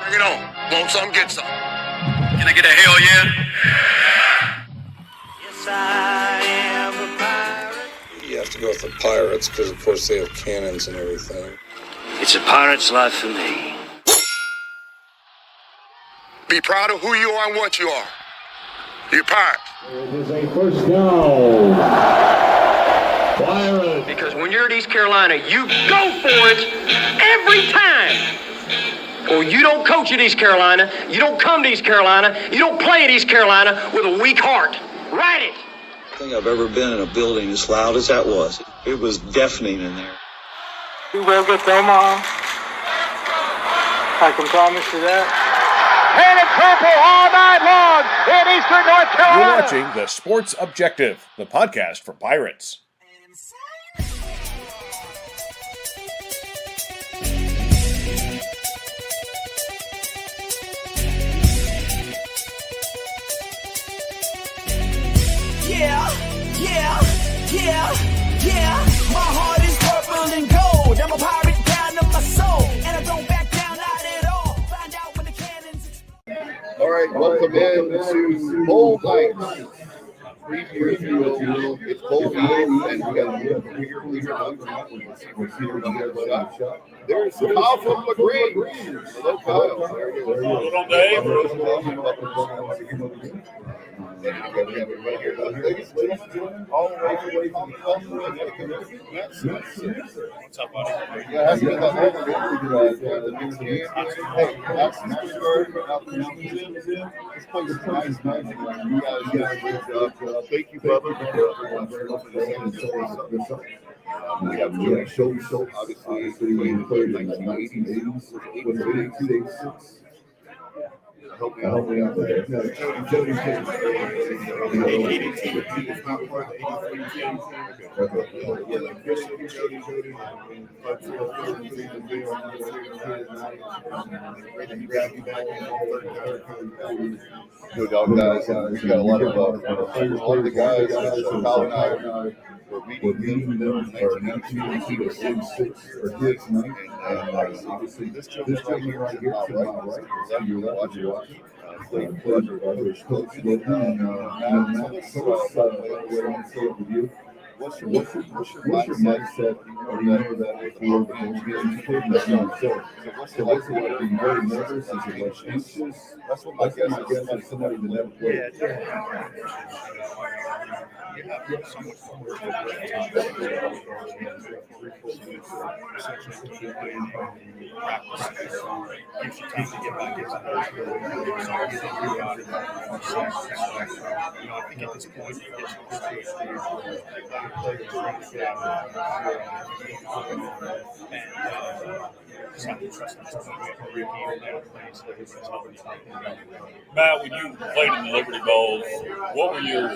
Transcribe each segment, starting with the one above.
Bring it on. Want some, get some. Can I get a hell yeah? Yes, I am a pirate. You have to go with the Pirates because, of course, they have cannons and everything. It's a pirate's life for me. Be proud of who you are and what you are. You're a pirate. It is a first down. Pirates. Because when you're at East Carolina, you go for it every time. Or you don't coach at East Carolina, you don't come to East Carolina, you don't play at East Carolina with a weak heart. Write it. I think I've ever been in a building as loud as that was. It was deafening in there. We will get to Omaha. I can promise you that. And it's purple all night long in Eastern North Carolina. You're watching The Sports Objective, the podcast for Pirates. Yeah. My heart is purple and gold. I'm a pirate down to my soul. And I don't back down, not at all. Find out when the cannons explode. All right, welcome in to Bowl Night. Preview, if you will. It's Bowl Night, and we got there's Kyle from LaGrange. Hello, Kyle. Hello, Dave. We have everybody here. Ladies and gentlemen, all the way from what's up, buddy? Yeah, that's been the next game. Hey, that's this place is nice, man. You guys did a great job. Thank you, brother. We have Jody Schulz, obviously, in the 1980s. Help me out there. Jody. No doubt, guys. We got a lot of the guys. Kyle and I were meeting them for 1986 or kids night, and obviously this gentleman right here to my right, you're watching. Played Coach Logan and Matt Schulz, with you. What's your mindset? Or you know that for getting kids yourself. So what's it like? Are you very nervous? Is it like anxious? That's what my guess is. Like somebody that never played. I think at this point, Matt, when you played in the Liberty Bowls, what were your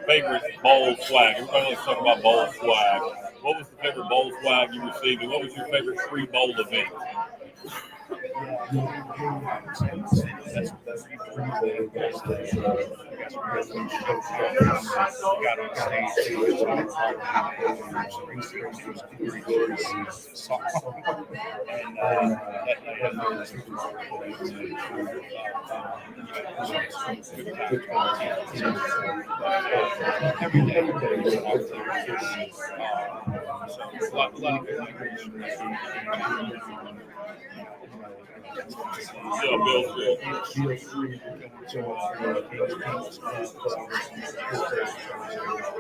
favorite bowl swag? Everybody likes to talk about bowl swag. What was the favorite bowl swag you received, and what was your favorite free bowl event?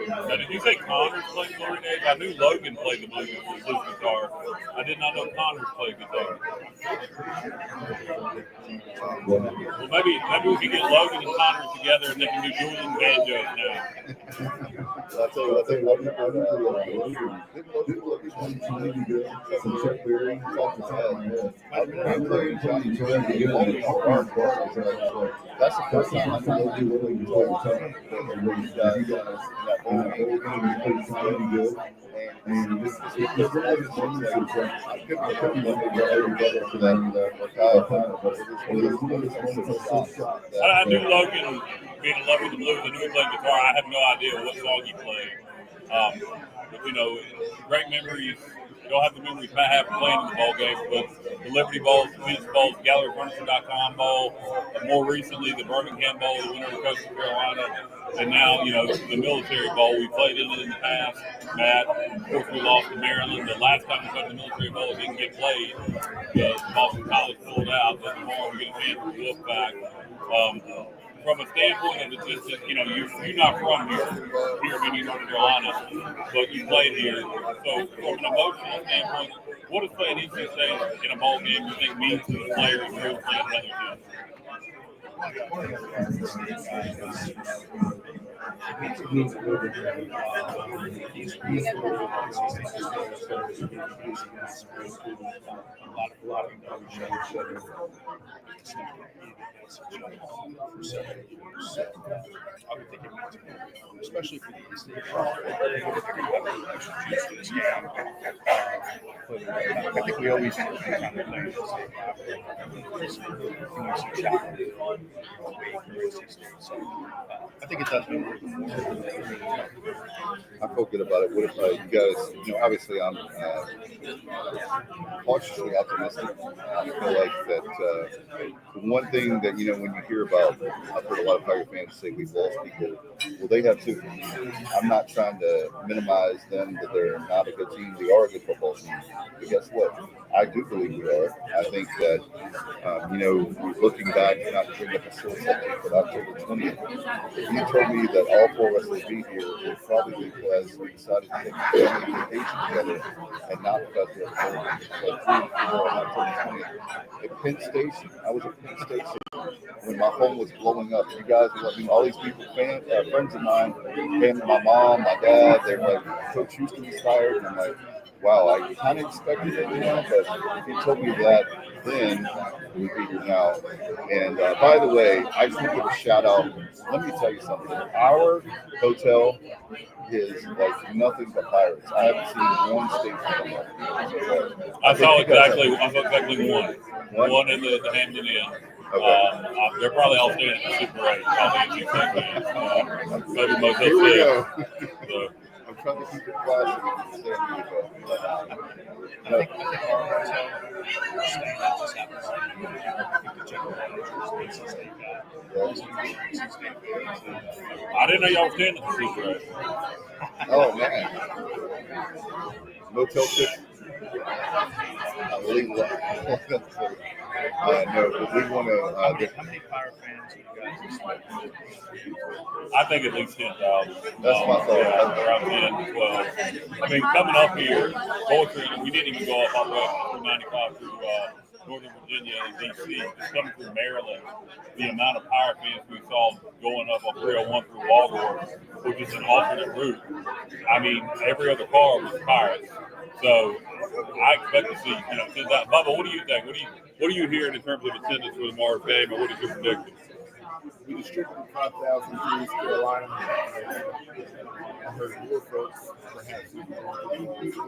Now, did you say Connors played glory days? I knew Logan played the blues guitar. I did not know Connors played guitar. Well, maybe we could get Logan and Connors together and they can do dueling banjos now. I'll tell you what, that's the first time I know you willing to talk to you guys that good. And this is really I couldn't for I knew Logan being in love with the blues. I knew he played guitar. I had no idea what song he played. But great memories. You don't have the memories Matt have playing in the ball games, but the Liberty Bowl, the Peach Bowl, the GalleryFurniture.com Bowl, and more recently the Birmingham Bowl, the winner of Coastal Carolina, and now, the Military Bowl. We played in it in the past, Matt. Of course, we lost to Maryland. The last time we played the Military Bowl, it didn't get played. Boston College pulled out, but tomorrow we get a chance to look back. From a standpoint of it, just you're not from here in North Carolina, but you played here. So from an emotional standpoint, what does playing each day in a ball game you think means to the players who are playing another team? I would think it means more, especially for the state. I think we always kind of play I think it does mean I feel good about it. What if you guys, obviously I'm cautiously optimistic. I feel like that the one thing that, when you hear about, I've heard a lot of Pirate fans say we've lost people. Well, they have too. I'm not trying to minimize them, that they're not a good team. They are a good football team. But guess what? I do believe we are. I think that, looking back, not to bring up a sore subject, but October 20th, if you told me that all four of us would be here, it would probably because we decided to take a family vacation together and not because we were building. But on October 20th, at Penn Station, I was at Penn Station when my home was blowing up. You guys were like, all these people, friends of mine, my mom, my dad, they're like, Coach Houston is fired. And I'm like, wow, I kind of expected it, but if you told me that then, we'd be here now. And by the way, I just want to give a shout out. Let me tell you something. Our hotel is like nothing but Pirates. I haven't seen one state. I saw exactly one. One in the Hampton Inn. Okay. They're probably all staying at the Super 8. Probably in maybe Motel 6. Here we go. So. I'm trying to keep it classy. I didn't know y'all were staying at the Super 8. Oh, man. Motel 6. I believe that. No, but we want to. How many Pirate fans do you guys expect? I think at least 10,000. That's my thought. Yeah, around 10, 12. I mean, coming up here, poetry, we didn't even go up all the way through 95 through Northern Virginia and D.C. Just coming through Maryland, the amount of Pirate fans we saw going up on 301 through Waldorf, which is an alternate route. I mean, every other car was Pirates. So I expect to see, 10,000. Bubba, what do you think? What are you hearing in terms of attendance for the Mars game, or what is your prediction? We distributed 5,000 to East Carolina. I heard more folks perhaps.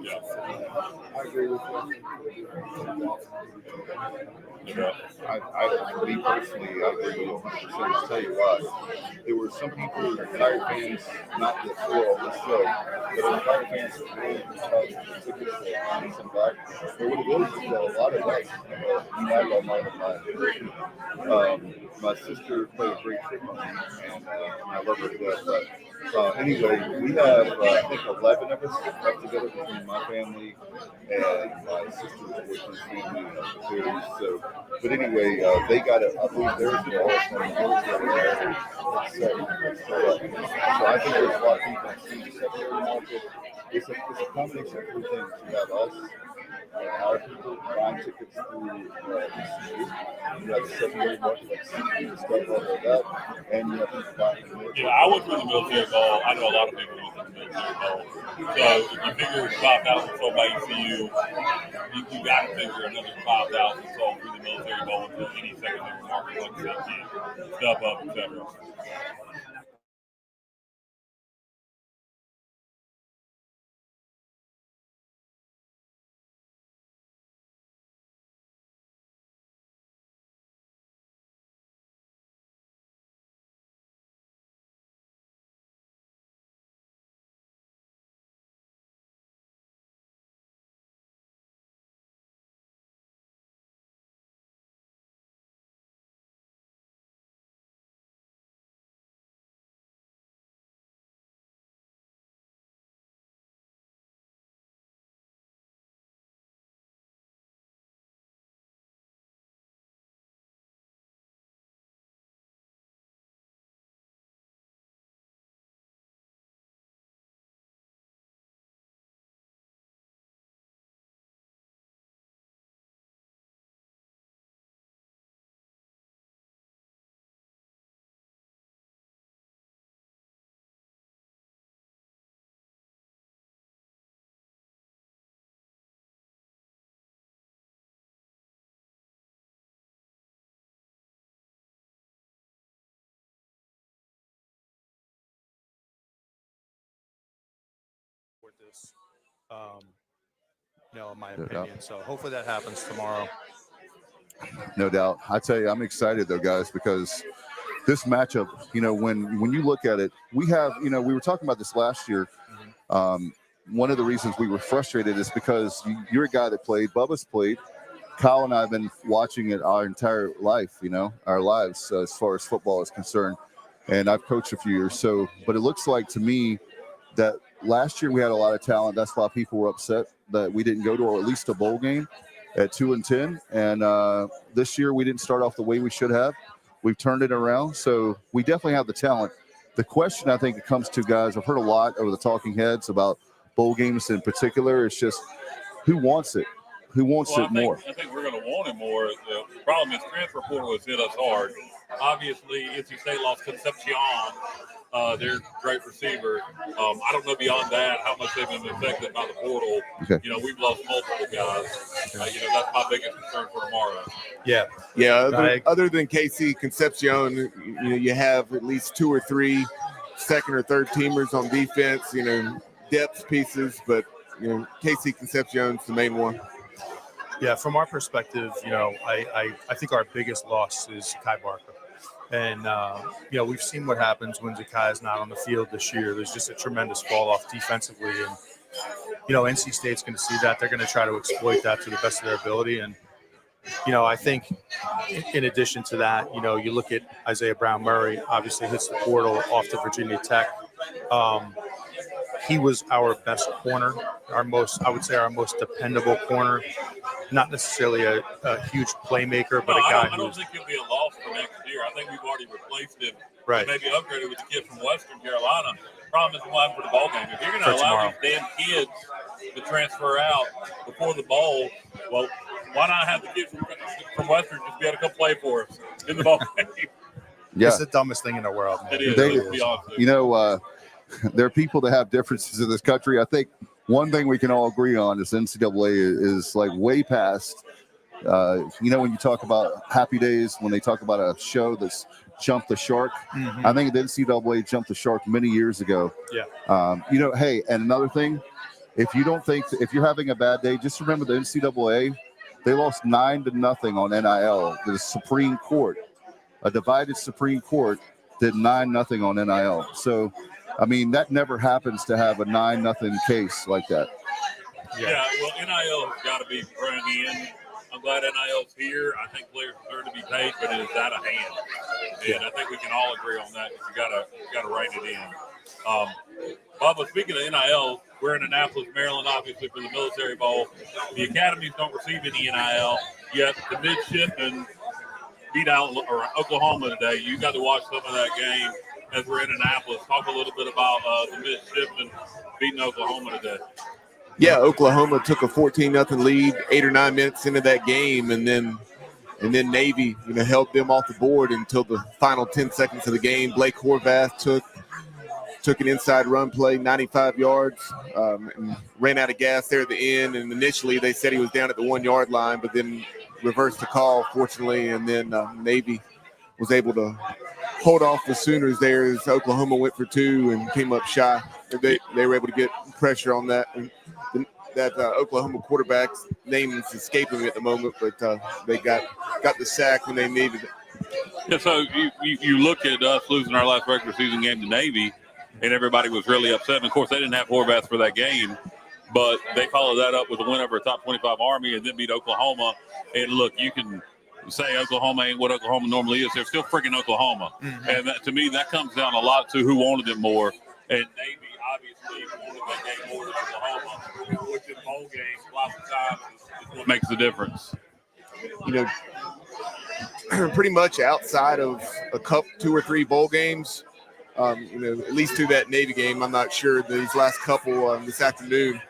Yeah. I agree with you. Me personally, I agree with 100%. I'll tell you why. There were some people who were Pirate fans, not the four on the show, but there were Pirate fans who really because the tickets and some back. But what it is a lot of us, my sister played a great trick on me, and I love her to death. But anyway, we have, I think, 11 of us up together between my family and my sister's boyfriend's family and the theaters. So, but anyway, they got it. I believe theirs were all from the military. So I think there's a lot of people that see the secondary market. It's a combination of three things. You have us. Our people buying tickets through ECU. You have the secondary market like CD and stuff like that. And you have people buying the military. Yeah, I went through the military ball. I know a lot of people went through the military ball. So if you figure 5,000 sold by ECU, you got to figure another 5,000 sold through the military ball until any secondary market like that can step up, etc. this, in my opinion. So hopefully that happens tomorrow. No doubt. I tell you, I'm excited though, guys, because this matchup, when you look at it, we have, we were talking about this last year. One of the reasons we were frustrated is because you're a guy that played, Bubba's played. Kyle and I have been watching it our entire life, our lives as far as football is concerned. And I've coached a few years. So, but it looks like to me that last year we had a lot of talent. That's why people were upset that we didn't go to at least a bowl game at 2-10. And this year we didn't start off the way we should have. We've turned it around. So we definitely have the talent. The question I think it comes to, guys, I've heard a lot over the talking heads about bowl games in particular. It's just who wants it? Who wants it more? I think we're going to want it more. The problem is transfer portal has hit us hard. Obviously, NC State lost Concepcion, their great receiver. I don't know beyond that how much they've been affected by the portal. Okay. We've lost multiple guys. That's my biggest concern for tomorrow. Yeah. Other than KC Concepcion, you have at least 2 or 3 second or third teamers on defense. Depth pieces, but KC Concepcion's the main one. Yeah, from our perspective, I think our biggest loss is Kai Barker. And, we've seen what happens when Zakai is not on the field this year. There's just a tremendous fall off defensively. And, NC State's going to see that. They're going to try to exploit that to the best of their ability. And, I think in addition to that, you look at Isaiah Brown Murray, obviously hits the portal off to Virginia Tech. He was our best corner, our most dependable corner. Not necessarily a huge playmaker, but a guy I don't think he'll be a loss for next year. I think we've already replaced him. Right. Maybe upgraded with the kid from Western Carolina. Problem is we'll have for the ball game. If you're going to allow these damn kids to transfer out before the bowl, well, why not have the kids from Western just be able to come play for us in the ball game? Yeah. It's the dumbest thing in the world, man. It is. There are people that have differences in this country. I think one thing we can all agree on is NCAA is like way past, when you talk about Happy Days, when they talk about a show that's jumped the shark, I think the NCAA jumped the shark many years ago. Yeah. Hey, and another thing, if you're having a bad day, just remember the NCAA, they lost 9-0 on NIL. The Supreme Court, a divided Supreme Court, did 9-0 on NIL. So, that never happens to have a 9-0 case like that. Yeah, well, NIL has got to be brought in. I'm glad NIL's here. I think players deserve to be paid, but it is out of hand. And I think we can all agree on that. You got to write it in. Bubba, speaking of NIL, we're in Annapolis, Maryland, obviously, for the Military Bowl. The academies don't receive any NIL, yet the midshipmen beat out Oklahoma today. You got to watch some of that game as we're in Annapolis. Talk a little bit about the midshipmen beating Oklahoma today. Yeah, Oklahoma took a 14-0 lead 8 or 9 minutes into that game, and then Navy, held them off the board until the final 10 seconds of the game. Blake Horvath took an inside run play, 95 yards, and ran out of gas there at the end. And initially they said he was down at the 1 yard line, but then reversed the call, fortunately, and then Navy was able to hold off the Sooners there as Oklahoma went for 2 and came up shy. They were able to get pressure on that. And that Oklahoma quarterback's name is escaping me at the moment, but they got the sack when they needed it. Yeah, so you look at us losing our last regular season game to Navy, and everybody was really upset. And, of course, they didn't have Horvath for that game, but they followed that up with a win over a top 25 Army and then beat Oklahoma. And, look, you can say Oklahoma ain't what Oklahoma normally is. They're still freaking Oklahoma. And to me, that comes down a lot to who wanted it more. And Navy obviously wanted that game more than Oklahoma, which in bowl games lots of times is what makes the difference. Pretty much outside of a couple, 2 or 3 bowl games, at least through that Navy game, I'm not sure these last couple this afternoon,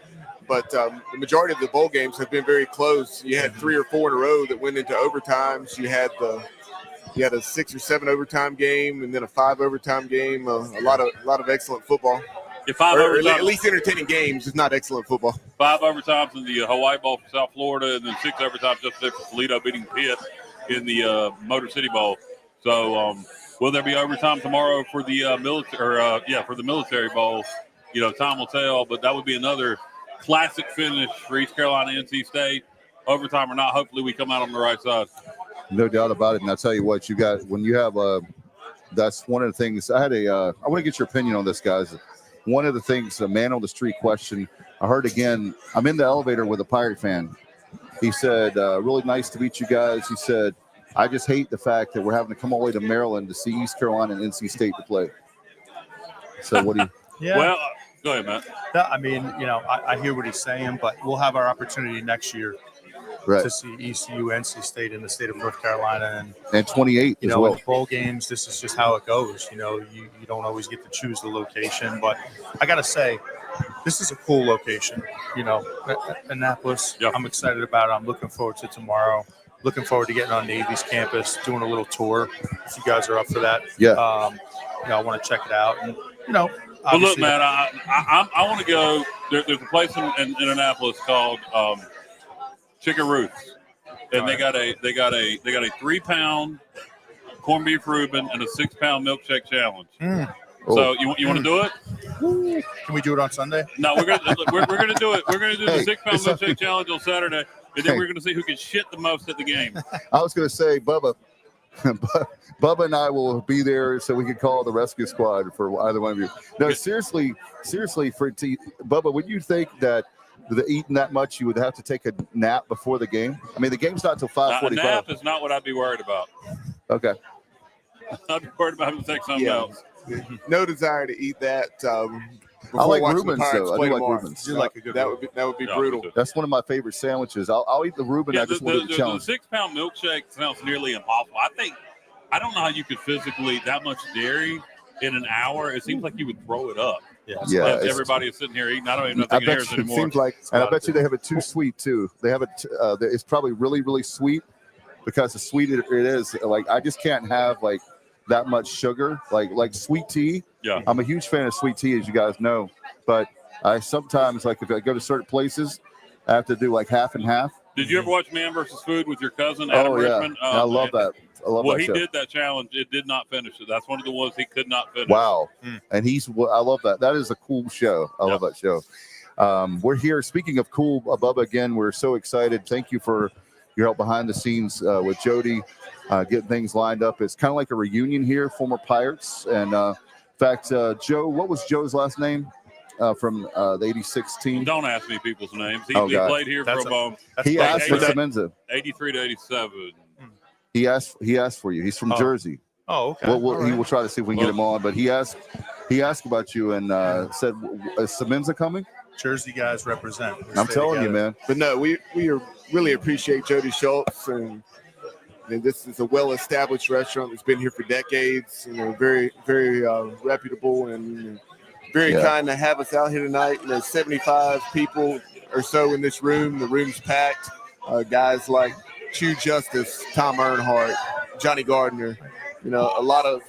but the majority of the bowl games have been very close. You had 3 or 4 in a row that went into overtimes. You had a 6 or 7 overtime game, and then a 5 overtime game. A lot of excellent football. Yeah, 5 overtimes. At least entertaining games. It's not excellent football. 5 overtimes in the Hawaii Bowl for South Florida, and then 6 overtimes just there for Toledo beating Pitt in the Motor City Bowl. So will there be overtime tomorrow for the military Bowl? time will tell. But that would be another classic finish for East Carolina, NC State. Overtime or not, hopefully we come out on the right side. No doubt about it. And I'll tell you what, when you have that's one of the things. I want to get your opinion on this, guys. One of the things, a man on the street question, I heard again, I'm in the elevator with a Pirate fan. He said, really nice to meet you guys. He said, I just hate the fact that we're having to come all the way to Maryland to see East Carolina and NC State to play. So what do you? Yeah. Well, go ahead, Matt. I mean, I hear what he's saying, but we'll have our opportunity next year to see ECU, NC State in the state of North Carolina. And 28 as well. In bowl games, this is just how it goes. You don't always get to choose the location. But I got to say, this is a cool location. Annapolis, I'm excited about it. I'm looking forward to tomorrow. Looking forward to getting on Navy's campus, doing a little tour. If you guys are up for that. Yeah. I want to check it out. And, well, look, man, I want to go. There's a place in Annapolis called Chicken Roots, and they got a 3-pound corned beef Reuben and a 6-pound milkshake challenge. So you want to do it? Can we do it on Sunday? No, we're gonna do it. We're gonna do the 6-pound milkshake challenge on Saturday, and then we're gonna see who can shit the most at the game. I was gonna say, Bubba and I will be there, so we can call the rescue squad for either one of you. No, seriously, Bubba, would you think that eating that much, you would have to take a nap before the game? I mean, the game's not until 5:45. A nap is not what I'd be worried about. Okay. I'd be worried about having to take something else. No desire to eat that. I like Reubens, though. I do like Reubens. That would be brutal. That's one of my favorite sandwiches. I'll eat the Reuben. I just want to eat the challenge. The 6-pound milkshake sounds nearly impossible. I don't know how you could physically that much dairy in an hour. It seems like you would throw it up. Yeah. Everybody is sitting here eating. I don't even know if they can hear us anymore. It seems like, and I bet you they have it too sweet too. They have it. It's probably really, really sweet because the sweet it is. Like I just can't have like that much sugar. Like sweet tea. Yeah. I'm a huge fan of sweet tea, as you guys know. But I sometimes if I go to certain places, I have to do like half and half. Did you ever watch Man vs. Food with your cousin Adam Richmond? I love that. Well, he did that challenge. It did not finish it. That's one of the ones he could not finish. Wow. And I love that. That is a cool show. I love that show. We're here. Speaking of cool, Bubba, again, we're so excited. Thank you for your help behind the scenes with Jody, getting things lined up. It's kind of like a reunion here, former Pirates. And in fact, Joe, what was Joe's last name from the 86 team? Don't ask me people's names. He played here for a moment. He asked for Semenza. 83 to 87. He asked for you. He's from Jersey. Oh, okay. He will try to see if we can get him on. But he asked about you and said, "Is Semenza coming?" Jersey guys represent. I'm telling you, man. But no, we really appreciate Jody Schulz, and this is a well-established restaurant that's been here for decades. Very, very reputable and very kind to have us out here tonight. 75 people or so in this room. The room's packed. Guys like Chew Justice, Tom Earnhardt, Johnny Gardner, a lot of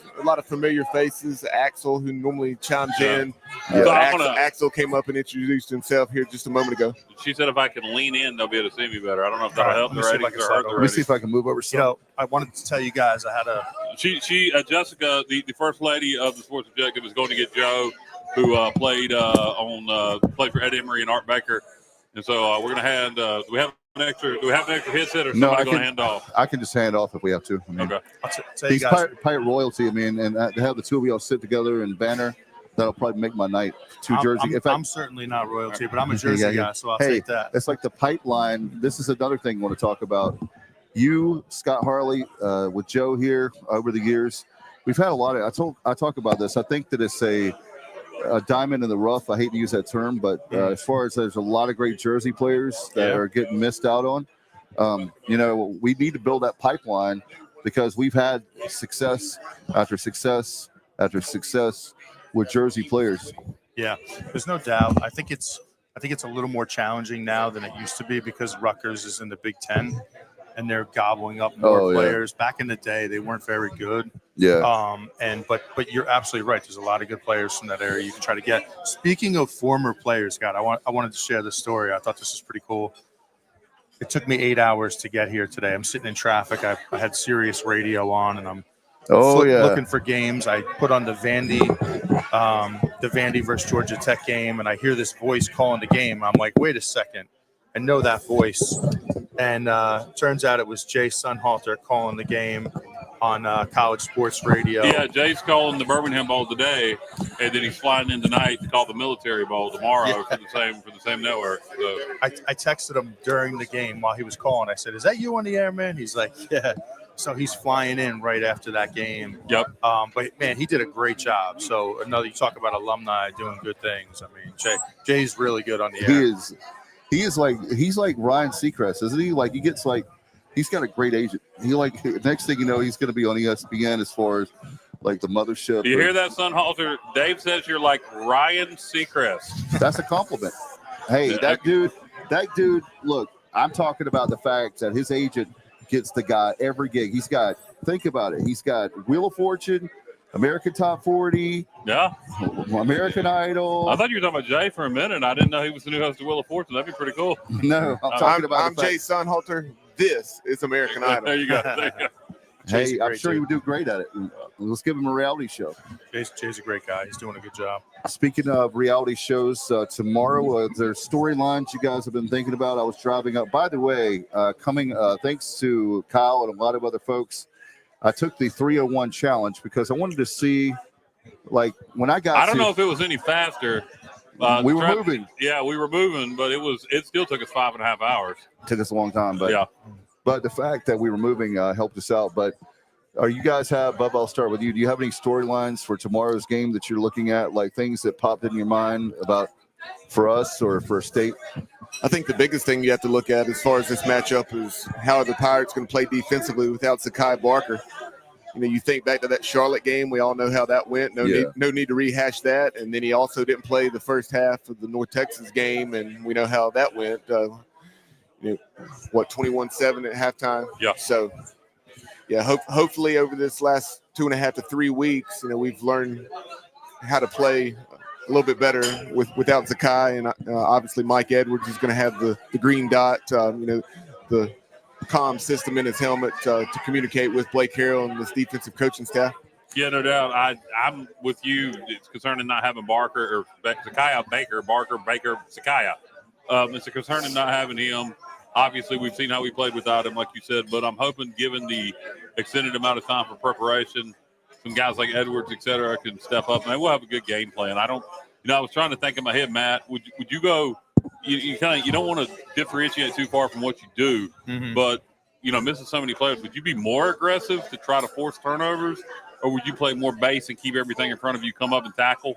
familiar faces. Axel, who normally chimes in. Axel came up and introduced himself here just a moment ago. She said if I can lean in, they'll be able to see me better. I don't know if that'll help the ratings or hurt the ratings. Let me see if I can move over. I wanted to tell you guys I had a. Jessica, the first lady of the Sports Objective, is going to get Joe, who played for Ed Emory and Art Baker, and so we're going to hand. Do we have an extra hit set, or somebody going to hand off? I can just hand off if we have to. Okay. He's Pirate royalty. I mean, and to have the two of y'all sit together and banner, that'll probably make my night. Jersey. I'm certainly not royalty, but I'm a Jersey guy, so I'll take that. It's like the pipeline. This is another thing I want to talk about. You, Scott Harley, with Joe here over the years, we've had a lot of. I talk about this. I think that it's a diamond in the rough. I hate to use that term, but as far as there's a lot of great Jersey players that are getting missed out on. We need to build that pipeline because we've had success after success after success with Jersey players. Yeah, there's no doubt. I think it's a little more challenging now than it used to be because Rutgers is in the Big Ten and they're gobbling up more players. Back in the day, they weren't very good. Yeah. But you're absolutely right. There's a lot of good players from that area you can try to get. Speaking of former players, Scott, I wanted to share this story. I thought this was pretty cool. It took me 8 hours to get here today. I'm sitting in traffic. I had Sirius radio on, and I'm looking for games. I put on the Vandy the Vandy versus Georgia Tech game, and I hear this voice calling the game. I'm like, wait a second, I know that voice. And turns out it was Jay Sunhalter calling the game on college sports radio. Yeah, Jay's calling the Birmingham Bowl today, and then he's flying in tonight to call the Military Bowl tomorrow for the same network. So I texted him during the game while he was calling. I said, "Is that you on the air, man?" He's like, "Yeah." So he's flying in right after that game. Yep. But man, he did a great job. So you talk about alumni doing good things. I mean, Jay's really good on the air. He's like Ryan Seacrest, isn't he? Like he's got a great agent. Next thing you know, he's going to be on ESPN as far as like the mothership. Do you hear that, Sunhalter? Dave says you're like Ryan Seacrest. That's a compliment. Hey, that dude. Look, I'm talking about the fact that his agent gets the guy every gig. Think about it. He's got Wheel of Fortune, American Top 40. Yeah. American Idol. I thought you were talking about Jay for a minute. I didn't know he was the new host of Wheel of Fortune. That'd be pretty cool. No, I'm Jay Sunhalter. This is American Idol. There you go. Hey, I'm sure he would do great at it. Let's give him a reality show. Jay's a great guy. He's doing a good job. Speaking of reality shows, tomorrow there's storylines you guys have been thinking about. I was driving up. By the way, thanks to Kyle and a lot of other folks, I took the 301 challenge because I wanted to see, like, when I got. I don't know if it was any faster. We were moving. Yeah, we were moving, but it still took us 5.5 hours. Took us a long time, but yeah. But the fact that we were moving helped us out. But you guys Bubba, I'll start with you. Do you have any storylines for tomorrow's game that you're looking at, like things that popped in your mind about for us or for state? I think the biggest thing you have to look at as far as this matchup is how are the Pirates going to play defensively without Zakai Barker. You think back to that Charlotte game. We all know how that went. No need to rehash that. And then he also didn't play the first half of the North Texas game, and we know how that went. 21-7 at halftime. Yeah. So, yeah, hopefully over this last 2.5 to 3 weeks, we've learned how to play a little bit better without Zakai, and obviously Mike Edwards is going to have the green dot, the comm system in his helmet to communicate with Blake Harrell and this defensive coaching staff. Yeah, no doubt. I'm with you. It's concerning not having Barker or Zakiya Baker, Zakiya. It's a concern in not having him. Obviously, we've seen how we played without him, like you said, but I'm hoping given the extended amount of time for preparation, some guys like Edwards, et cetera, can step up, and we'll have a good game plan. I was trying to think in my head, Matt, would you go, you don't want to differentiate too far from what you do, but, missing so many players, would you be more aggressive to try to force turnovers, or would you play more base and keep everything in front of you, come up and tackle?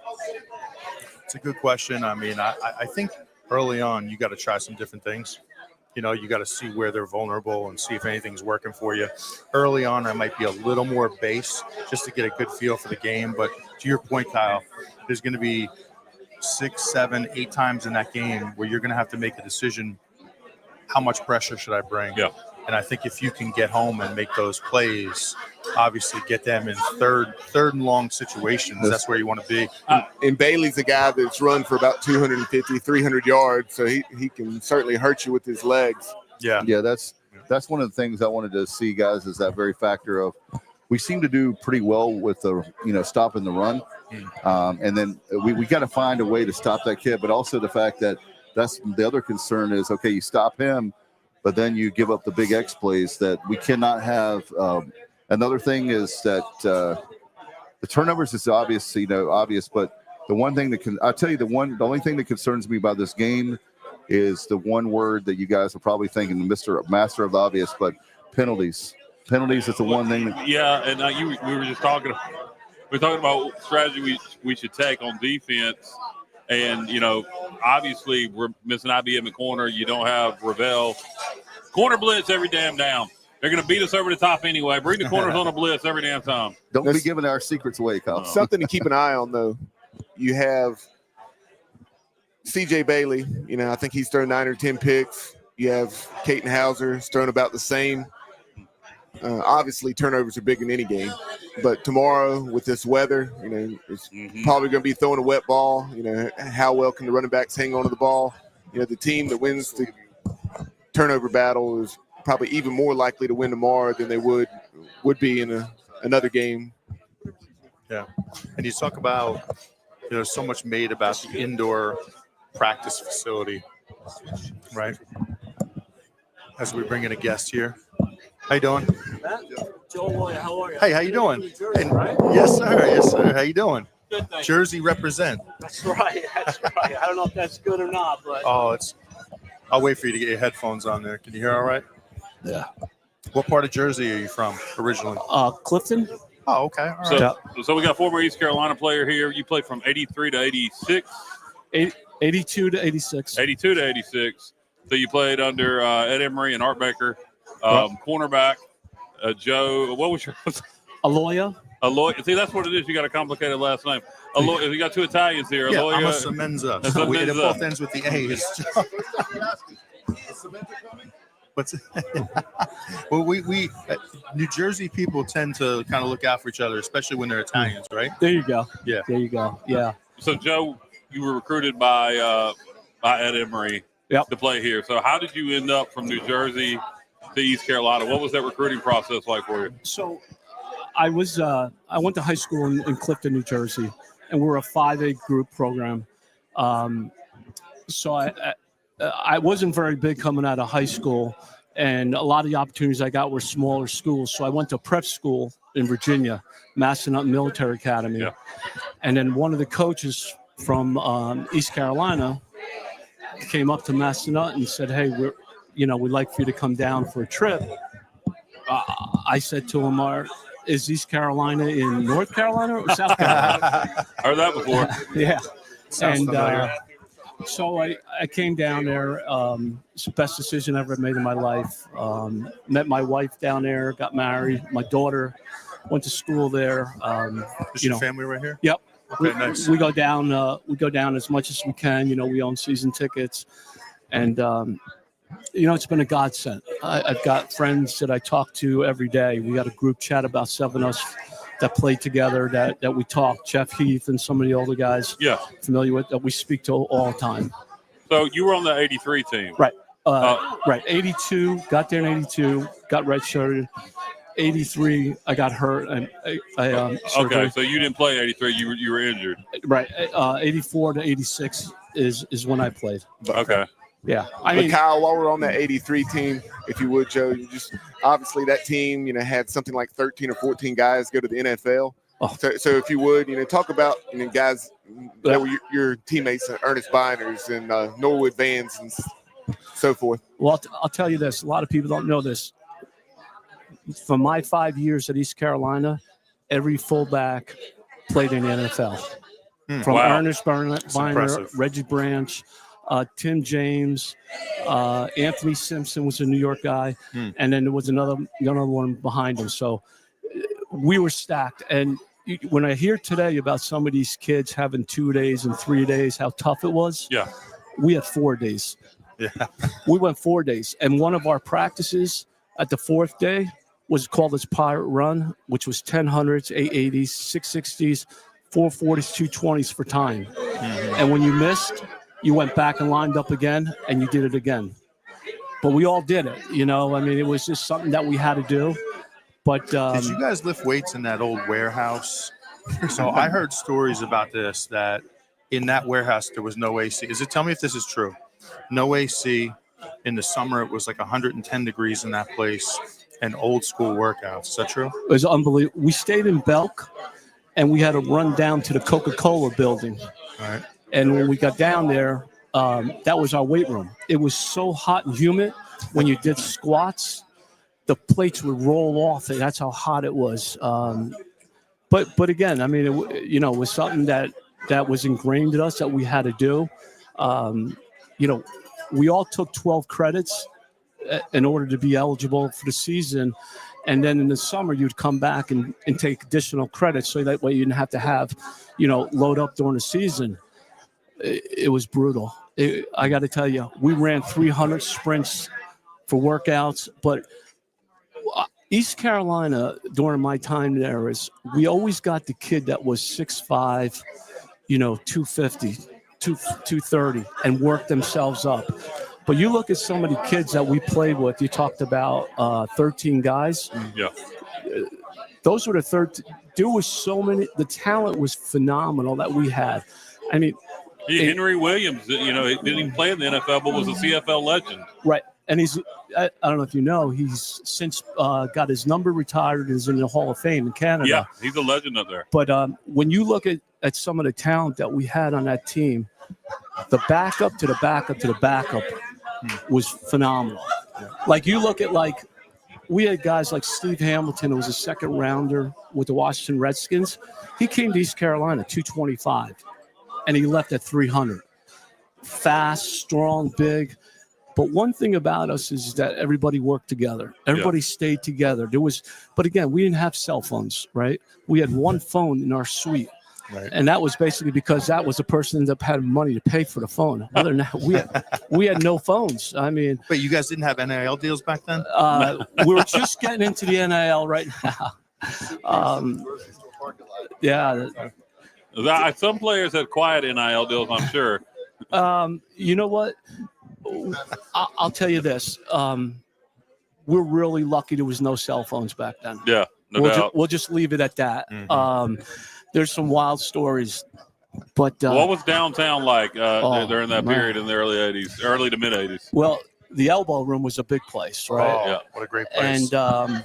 It's a good question. I mean, I think early on you got to try some different things. You got to see where they're vulnerable and see if anything's working for you. Early on, I might be a little more base just to get a good feel for the game. But to your point, Kyle, there's going to be 6, 7, 8 times in that game where you're going to have to make a decision. How much pressure should I bring? Yeah. And I think if you can get home and make those plays, obviously get them in third and long situations, that's where you want to be. And Bailey's a guy that's run for about 250, 300 yards, so he can certainly hurt you with his legs. Yeah. Yeah, that's one of the things I wanted to see, guys, is that very factor of we seem to do pretty well with the, stopping the run. And then we got to find a way to stop that kid, but also the fact that that's the other concern is, okay, you stop him, but then you give up the big X plays that we cannot have. Another thing is that the turnovers is obvious, but the one thing I'll tell you, the only thing that concerns me about this game is the one word that you guys are probably thinking, master of the obvious, but penalties. Penalties is the one thing. Yeah, and we were just talking about what strategy we should take on defense. And, obviously we're missing IBM in corner. You don't have Ravel. Corner blitz every damn down. They're going to beat us over the top anyway. Bring the corners on a blitz every damn time. Don't be giving our secrets away, Kyle. Something to keep an eye on, though. You have C.J. Bailey. I think he's thrown 9 or 10 picks. You have Caton Hauser. He's thrown about the same. Obviously, turnovers are big in any game. But tomorrow, with this weather, it's probably going to be throwing a wet ball. How well can the running backs hang on to the ball? The team that wins the turnover battle is probably even more likely to win tomorrow than they would be in another game. Yeah. And you talk about there's so much made about the indoor practice facility, right? As we bring in a guest here. How you doing? Joe, how are you? Hey, how you doing? Jersey, right? Yes, sir. Yes, sir. How you doing? Good, thank Jersey represent. That's right. That's right. I don't know if that's good or not, but I'll wait for you to get your headphones on there. Can you hear all right? Yeah. What part of Jersey are you from originally? Clifton. Oh, okay. All right. So we got former East Carolina player here. You played from 83 to 86? 82 to 86. 82 to 86. So you played under Ed Emory and Art Baker, cornerback, Joe. What was your Aloya? Aloya. See, that's what it is. You got a complicated last name. Aloya. You got two Italians here. Yeah, Aloya. I'm a Semenza. So it both ends with the A's. But well, we New Jersey people tend to kind of look out for each other, especially when they're Italians, right? There you go. Yeah. There you go. Yeah. So Joe, you were recruited by Ed Emory to play here. So how did you end up from New Jersey to East Carolina? What was that recruiting process like for you? So I went to high school in Clifton, New Jersey, and we're a 5A group program. So I wasn't very big coming out of high school, and a lot of the opportunities I got were smaller schools. So I went to prep school in Virginia, Massanutten Military Academy. Yeah. And then one of the coaches from East Carolina came up to Massanutten and said, "Hey, we'd like for you to come down for a trip." I said to him, "Is East Carolina in North Carolina or South Carolina?" Heard that before. Yeah. Sounds familiar. So I came down there. It's the best decision I ever made in my life. Met my wife down there, got married. My daughter went to school there. Is your family right here? Yep. Okay, nice. We go down. We go down as much as we can. We own season tickets, and it's been a godsend. I've got friends that I talk to every day. We got a group chat about 7 of us that played together, that we talk. Jeff Heath and some of the older guys, familiar with, that we speak to all the time. So you were on the 83 team, right? Right. 82, got there in 82, got redshirted. 83, I got hurt, and okay. So you didn't play 83. You were injured. Right. 84 to 86 is when I played. Okay. Yeah. But Kyle, while we're on that 83 team, if you would, Joe, you just obviously that team, had something like 13 or 14 guys go to the NFL. Oh. So if you would, talk about guys that were your teammates, Ernest Binders and Norwood Vans and so forth. Well, I'll tell you this. A lot of people don't know this. For my 5 years at East Carolina, every fullback played in the NFL. From Ernest Binder, Reggie Branch, Tim James, Anthony Simpson was a New York guy, and then there was another one behind him. So we were stacked. And when I hear today about some of these kids having 2 days and 3 days, how tough it was, we had 4 days. Yeah, we went 4 days. And one of our practices at the fourth day was called this Pirate Run, which was 1000s, 880s, 660s, 440s, 220s for time. And when you missed, you went back and lined up again, and you did it again. But we all did it, it was just something that we had to do. But did you guys lift weights in that old warehouse? So I heard stories about this, that in that warehouse there was no AC. Tell me if this is true. No AC. In the summer, it was like 110 degrees in that place, and old school workouts. Is that true? It was unbelievable. We stayed in Belk, and we had to run down to the Coca-Cola building. All right. And when we got down there, that was our weight room. It was so hot and humid. When you did squats, the plates would roll off. That's how hot it was. But again, it was something that was ingrained in us that we had to do. We all took 12 credits in order to be eligible for the season. And then in the summer, you'd come back and take additional credits. So that way you didn't have to have, load up during the season. It was brutal. I got to tell you, we ran 300 sprints for workouts. But East Carolina, during my time there, we always got the kid that was 6'5", 250. 230 and work themselves up. But you look at some of the kids that we played with, you talked about 13 guys. Yeah. Those were the there was so many. The talent was phenomenal that we had. I mean, Henry Williams, you know, he didn't even play in the NFL, but was a CFL legend. Right. And I don't know if you know, he's since got his number retired and is in the Hall of Fame in Canada. Yeah, he's a legend up there. But when you look at some of the talent that we had on that team, the backup to the backup to the backup was phenomenal. Like you look at we had guys like Steve Hamilton, who was a second rounder with the Washington Redskins. He came to East Carolina, 225, and he left at 300. Fast, strong, big. But one thing about us is that everybody worked together. Everybody stayed together. But again, we didn't have cell phones, right? We had one phone in our suite. Right. And that was basically because that was the person that had money to pay for the phone. Other than that, we had no phones. I mean, but you guys didn't have NIL deals back then? We were just getting into the NIL right now. Some players had quiet NIL deals, I'm sure. You know what? I'll tell you this. We're really lucky there was no cell phones back then. Yeah, no doubt. We'll just leave it at that. Mm-hmm. There's some wild stories. But what was downtown like during that period in the early 80s, early to mid 80s? Well, the Elbow Room was a big place, right? Oh, yeah, what a great place. And,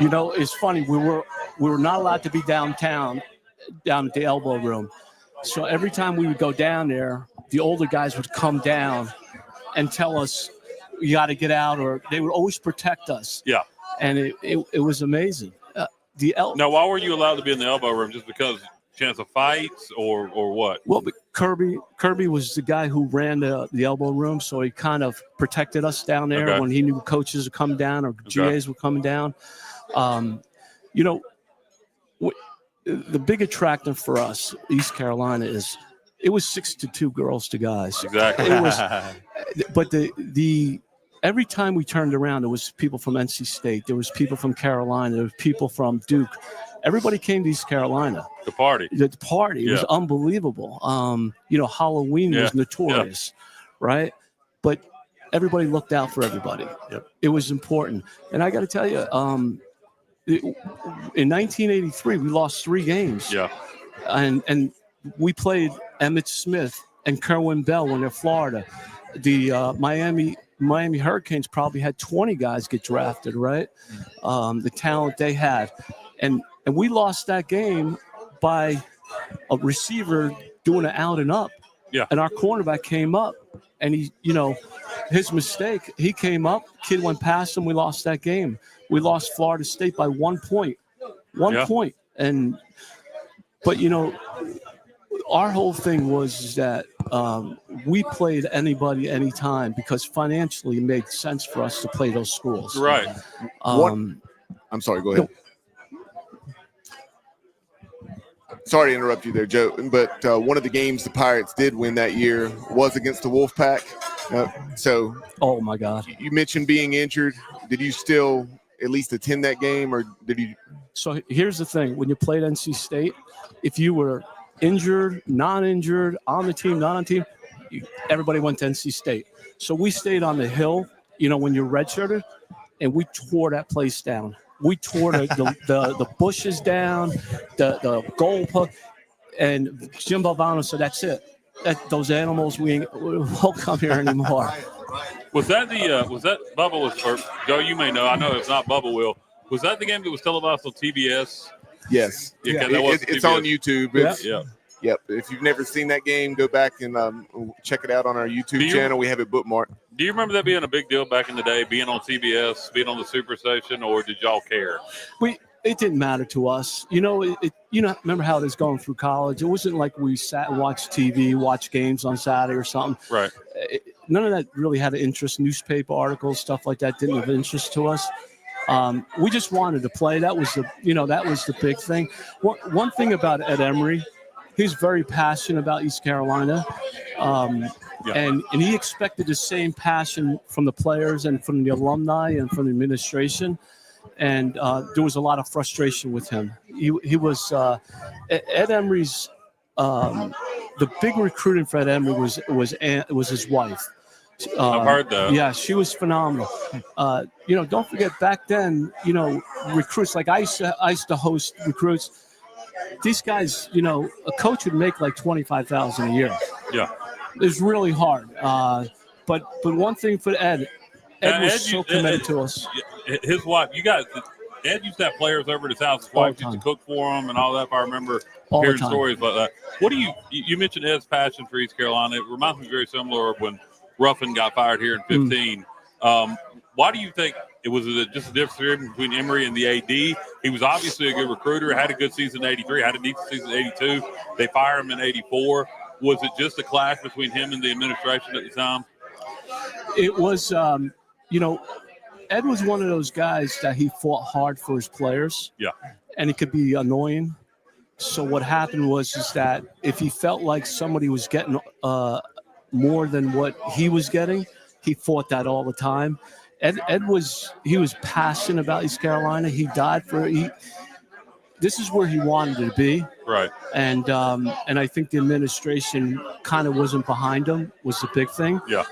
you know, it's funny. We were not allowed to be downtown, down at the Elbow Room. So every time we would go down there, the older guys would come down and tell us, you got to get out, or they would always protect us. Yeah. And it was amazing. Now, why were you allowed to be in the Elbow Room? Just because chance of fights or what? Well, but Kirby was the guy who ran the Elbow Room, so he kind of protected us down there when he knew coaches would come down or GAs were coming down. You know, the big attractant for us, East Carolina, is it was 6-2 girls to guys. Exactly. It was, but the every time we turned around, there was people from NC State, there was people from Carolina, there was people from Duke. Everybody came to East Carolina. The party. It was unbelievable. You know, Halloween was notorious, right? But everybody looked out for everybody. Yep. It was important. And I got to tell you, in 1983, we lost 3 games. Yeah. And we played Emmitt Smith and Kerwin Bell when they're Florida. The Miami Hurricanes probably had 20 guys get drafted, right? The talent they had. And we lost that game by a receiver doing an out and up. Yeah. And our cornerback came up, and he, you know, his mistake, he came up, kid went past him, we lost that game. We lost Florida State by 1 point. One point. But, you know, our whole thing was that we played anybody, anytime, because financially it made sense for us to play those schools. Right. I'm sorry, go ahead. Sorry to interrupt you there, Joe, but one of the games the Pirates did win that year was against the Wolfpack. Oh, my God. You mentioned being injured. Did you still at least attend that game, or did you? So here's the thing. When you played NC State, if you were injured, non-injured, on the team, not on team, everybody went to NC State. So we stayed on the hill, you know, when you're redshirted, and we tore that place down. We tore the bushes down, the goal post, and Jim Balvano said, that's it. Those animals, we won't come here anymore. Was that Bubba or Joe, you may know, I know if not Bubba will, was that the game that was televised on TBS? Yes. Yeah, it's on YouTube. Yep. If you've never seen that game, go back and check it out on our YouTube channel. We have it bookmarked. Do you remember that being a big deal back in the day, being on CBS, being on the Superstation, or did y'all care? It didn't matter to us. You know, remember how it is going through college? It wasn't like we sat and watched TV, watched games on Saturday or something. Right. None of that really had an interest. Newspaper articles, stuff like that didn't have interest to us. We just wanted to play. That was the big thing. One thing about Ed Emory, he's very passionate about East Carolina. And he expected the same passion from the players and from the alumni and from the administration. And there was a lot of frustration with him. He was Ed Emory's the big recruiting for Ed Emory was his wife. I've heard that. Yeah, she was phenomenal. Don't forget back then, recruits, like I used to host recruits. These guys, a coach would make like $25,000 a year. Yeah. It's really hard. But one thing for Ed was so committed to us. His wife, Ed used to have players over at his house. His wife used to cook for him and all that. If I remember hearing stories like that. What do you mentioned Ed's passion for East Carolina. It reminds me very similar of when Ruffin got fired here in 15. Why do you think it was just a difference between Emory and the AD? He was obviously a good recruiter, had a good season in 83, had a decent season in 82. They fired him in 84. Was it just a clash between him and the administration at the time? It was, Ed was one of those guys that he fought hard for his players. Yeah. And it could be annoying. So what happened was that if he felt like somebody was getting more than what he was getting, he fought that all the time. Ed was passionate about East Carolina. He died for it. This is where he wanted to be. Right. And I think the administration kind of wasn't behind him, was the big thing. Yeah.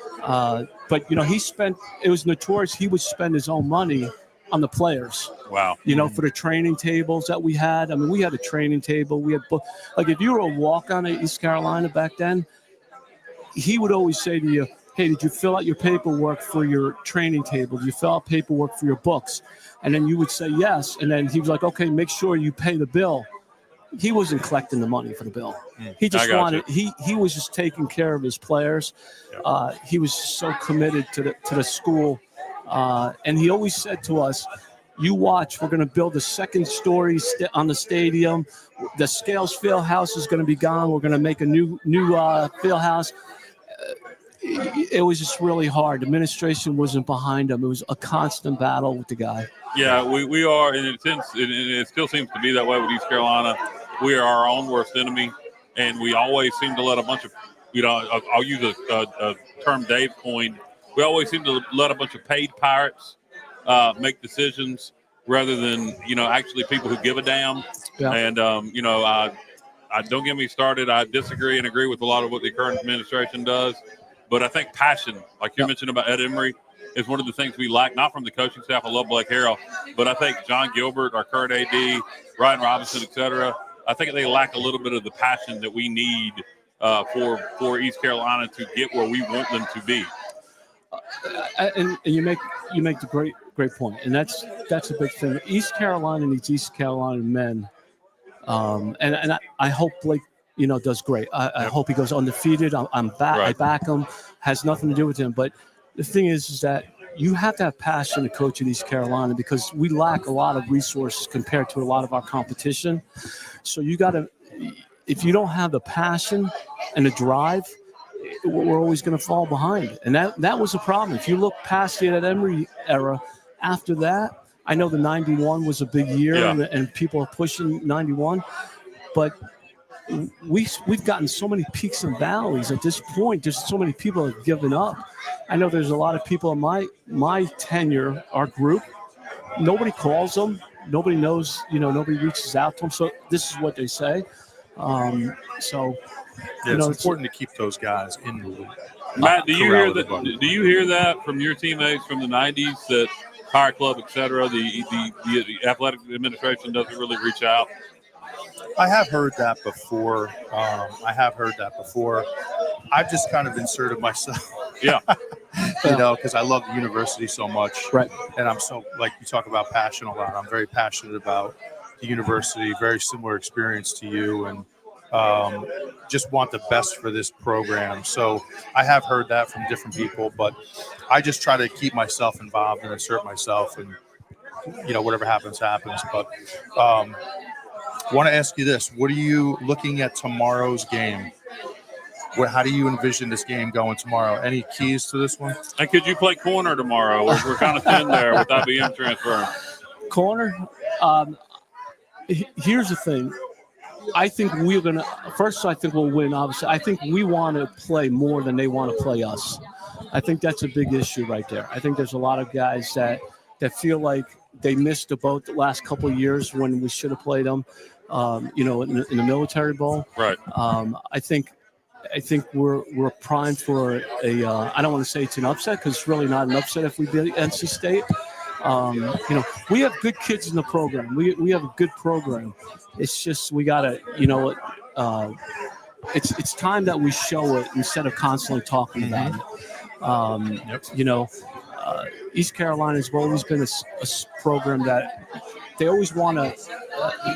But, it was notorious he would spend his own money on the players. Wow. For the training tables that we had. I mean, we had a training table. We had, if you were a walk-on at East Carolina back then, he would always say to you, hey, did you fill out your paperwork for your training table? Did you fill out paperwork for your books? And then you would say yes. And then he was like, okay, make sure you pay the bill. He wasn't collecting the money for the bill. He just wanted, he was just taking care of his players. Yeah. He was so committed to the school. And he always said to us, you watch, we're going to build a second story on the stadium. The Scales Field House is going to be gone. We're going to make a new field house. It was just really hard. Administration wasn't behind him. It was a constant battle with the guy. Yeah, we are, and it still seems to be that way with East Carolina. We are our own worst enemy, and we always seem to let a bunch of, I'll use a term Dave coined. We always seem to let a bunch of paid pirates make decisions rather than, actually people who give a damn. Yeah. And, I don't get me started. I disagree and agree with a lot of what the current administration does. But I think passion, like you mentioned about Ed Emory, is one of the things we lack, not from the coaching staff. I love Blake Harrell, but I think John Gilbert, our current AD, Ryan Robinson, et cetera, I think they lack a little bit of the passion that we need for East Carolina to get where we want them to be. And you make the great point, and that's a big thing. East Carolina needs East Carolina men, and I hope Blake does great. I hope he goes undefeated. I'm back. Right. I back him. Has nothing to do with him. But the thing is that you have to have passion to coach at East Carolina because we lack a lot of resources compared to a lot of our competition. So you got to, if you don't have the passion and the drive, we're always going to fall behind. And that was a problem. If you look past the Ed Emory era, after that, I know the 91 was a big year and people are pushing 91, but we've gotten so many peaks and valleys at this point. There's so many people that have given up. I know there's a lot of people in my tenure, our group, nobody calls them. Nobody knows, nobody reaches out to them. So this is what they say. It's important to keep those guys in the loop. Matt, do you hear that? Do you hear that from your teammates from the '90s that Pirate Club, et cetera, the athletic administration doesn't really reach out? I have heard that before. I've just kind of inserted myself. Yeah. Because I love the university so much. Right. And I'm so, like you talk about passion a lot. I'm very passionate about the university, very similar experience to you, and just want the best for this program. So I have heard that from different people, but I just try to keep myself involved and insert myself, and, whatever happens, happens. But I want to ask you this. What are you looking at tomorrow's game? How do you envision this game going tomorrow? Any keys to this one? And could you play corner tomorrow? We're kind of thin there with IBM transferring. Corner? Here's the thing. I think we're going to – first, I think we'll win, obviously. I think we want to play more than they want to play us. I think that's a big issue right there. I think there's a lot of guys that feel like they missed the boat the last couple of years when we should have played them, in the Military Bowl. Right. I think I think we're primed for a. I don't want to say it's an upset because it's really not an upset if we beat NC State. We have good kids in the program. We have a good program. It's just we gotta, it's time that we show it instead of constantly talking about it. East Carolina's always been a program that they always want to.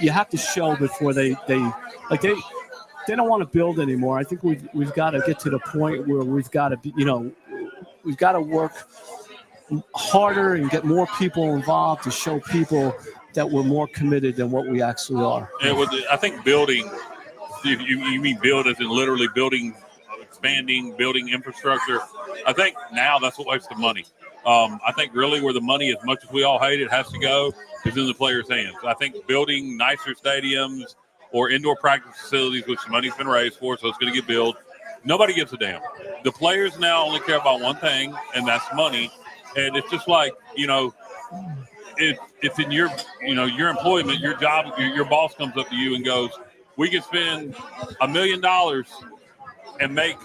You have to show before they don't want to build anymore. I think we've got to get to the point where we've got to be, we've got to work harder and get more people involved to show people that we're more committed than what we actually are. And I think building, you mean build as in literally building, expanding, building infrastructure. I think now that's what wastes the money. I think really where the money, as much as we all hate it, has to go is in the players' hands. I think building nicer stadiums or indoor practice facilities, which the money's been raised for, so it's going to get built. Nobody gives a damn. The players now only care about one thing, and that's money. And it's just like, it's in your employment, your job, your boss comes up to you and goes, we can spend $1 million and make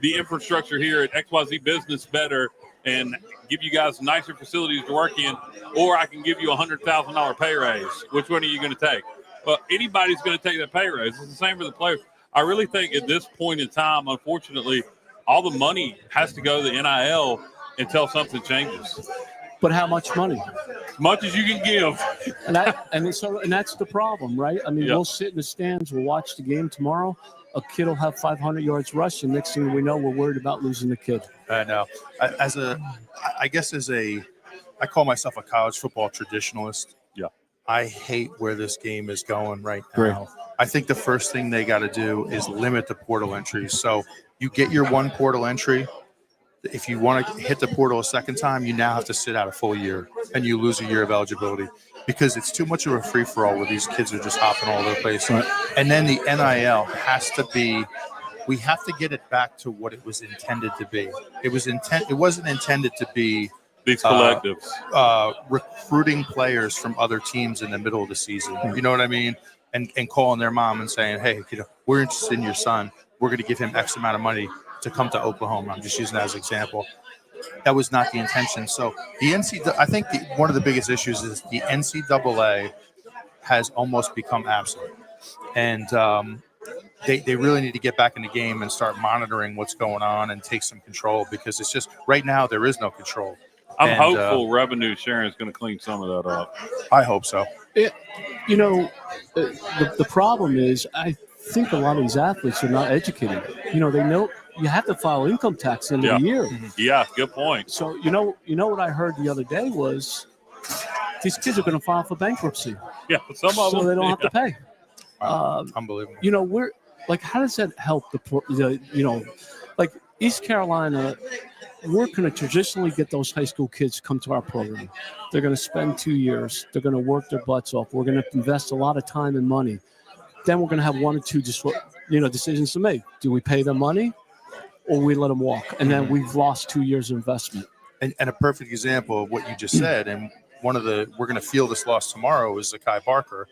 the infrastructure here at XYZ business better and give you guys nicer facilities to work in, or I can give you a $100,000 pay raise. Which one are you going to take? Well, anybody's going to take that pay raise. It's the same for the players. I really think at this point in time, unfortunately, all the money has to go to the NIL until something changes. But how much money? As much as you can give. And that's the problem, right? I mean, We'll sit in the stands, we'll watch the game tomorrow. A kid will have 500 yards rushing. Next thing we know, we're worried about losing the kid. I know. I call myself a college football traditionalist. Yeah. I hate where this game is going right now. Great. I think the first thing they got to do is limit the portal entries. So you get your one portal entry. If you want to hit the portal a second time, you now have to sit out a full year and you lose a year of eligibility because it's too much of a free-for-all where these kids are just hopping all over the place. Right. And then the NIL has to be, we have to get it back to what it was intended to be. It wasn't intended to be these collectives recruiting players from other teams in the middle of the season. You know what I mean? And calling their mom and saying, hey, we're interested in your son. We're going to give him X amount of money to come to Oklahoma. I'm just using that as an example. That was not the intention. So I think one of the biggest issues is the NCAA has almost become absent. And they really need to get back in the game and start monitoring what's going on and take some control because it's just right now there is no control. I'm hopeful revenue sharing is going to clean some of that up. I hope so. The problem is I think a lot of these athletes are not educated. They know you have to file income tax in the year. Yeah, good point. So you know what I heard the other day was these kids are going to file for bankruptcy. Yeah, some of them. So they don't have to pay. Unbelievable. We're like, how does that help like East Carolina? We're going to traditionally get those high school kids to come to our program. They're going to spend 2 years. They're going to work their butts off. We're going to invest a lot of time and money. Then we're going to have one or two decisions to make. Do we pay them money or we let them walk? And then we've lost 2 years of investment. And a perfect example of what you just said, and we're going to feel this loss tomorrow, is Zakai Barker.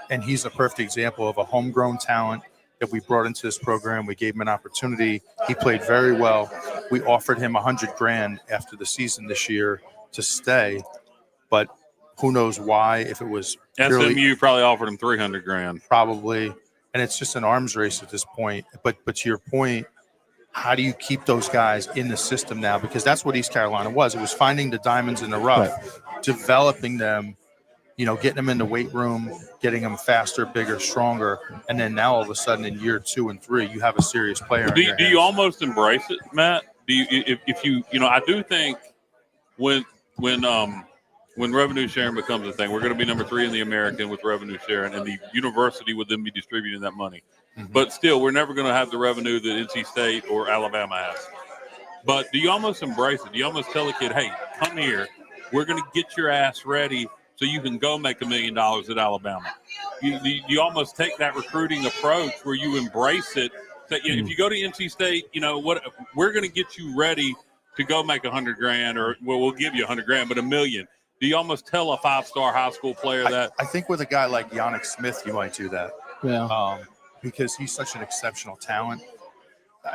And he's a perfect example of a homegrown talent that we brought into this program. We gave him an opportunity. He played very well. We offered him $100,000 after the season this year to stay, but who knows why? If it was SMU probably offered him $300,000, probably, and it's just an arms race at this point. But to your point, how do you keep those guys in the system now? Because that's what East Carolina was. It was finding the diamonds in the rough, developing them. Getting them in the weight room, getting them faster, bigger, stronger, and then now all of a sudden in year 2 and 3, you have a serious player. Do you almost embrace it, Matt? Do you, if you, I do think when revenue sharing becomes a thing, we're going to be number 3 in the American with revenue sharing, and the university would then be distributing that money. Mm-hmm. But still, we're never going to have the revenue that NC State or Alabama has. But do you almost embrace it? Do you almost tell a kid, hey, come here, we're going to get your ass ready so you can go make $1 million at Alabama? You almost take that recruiting approach where you embrace it. That if you go to NC State, we're going to get you ready to go make $100,000, or we'll give you $100,000, but $1 million. Do you almost tell a 5-star high school player that? I think with a guy like Yannick Smith, you might do that. Yeah. Because he's such an exceptional talent.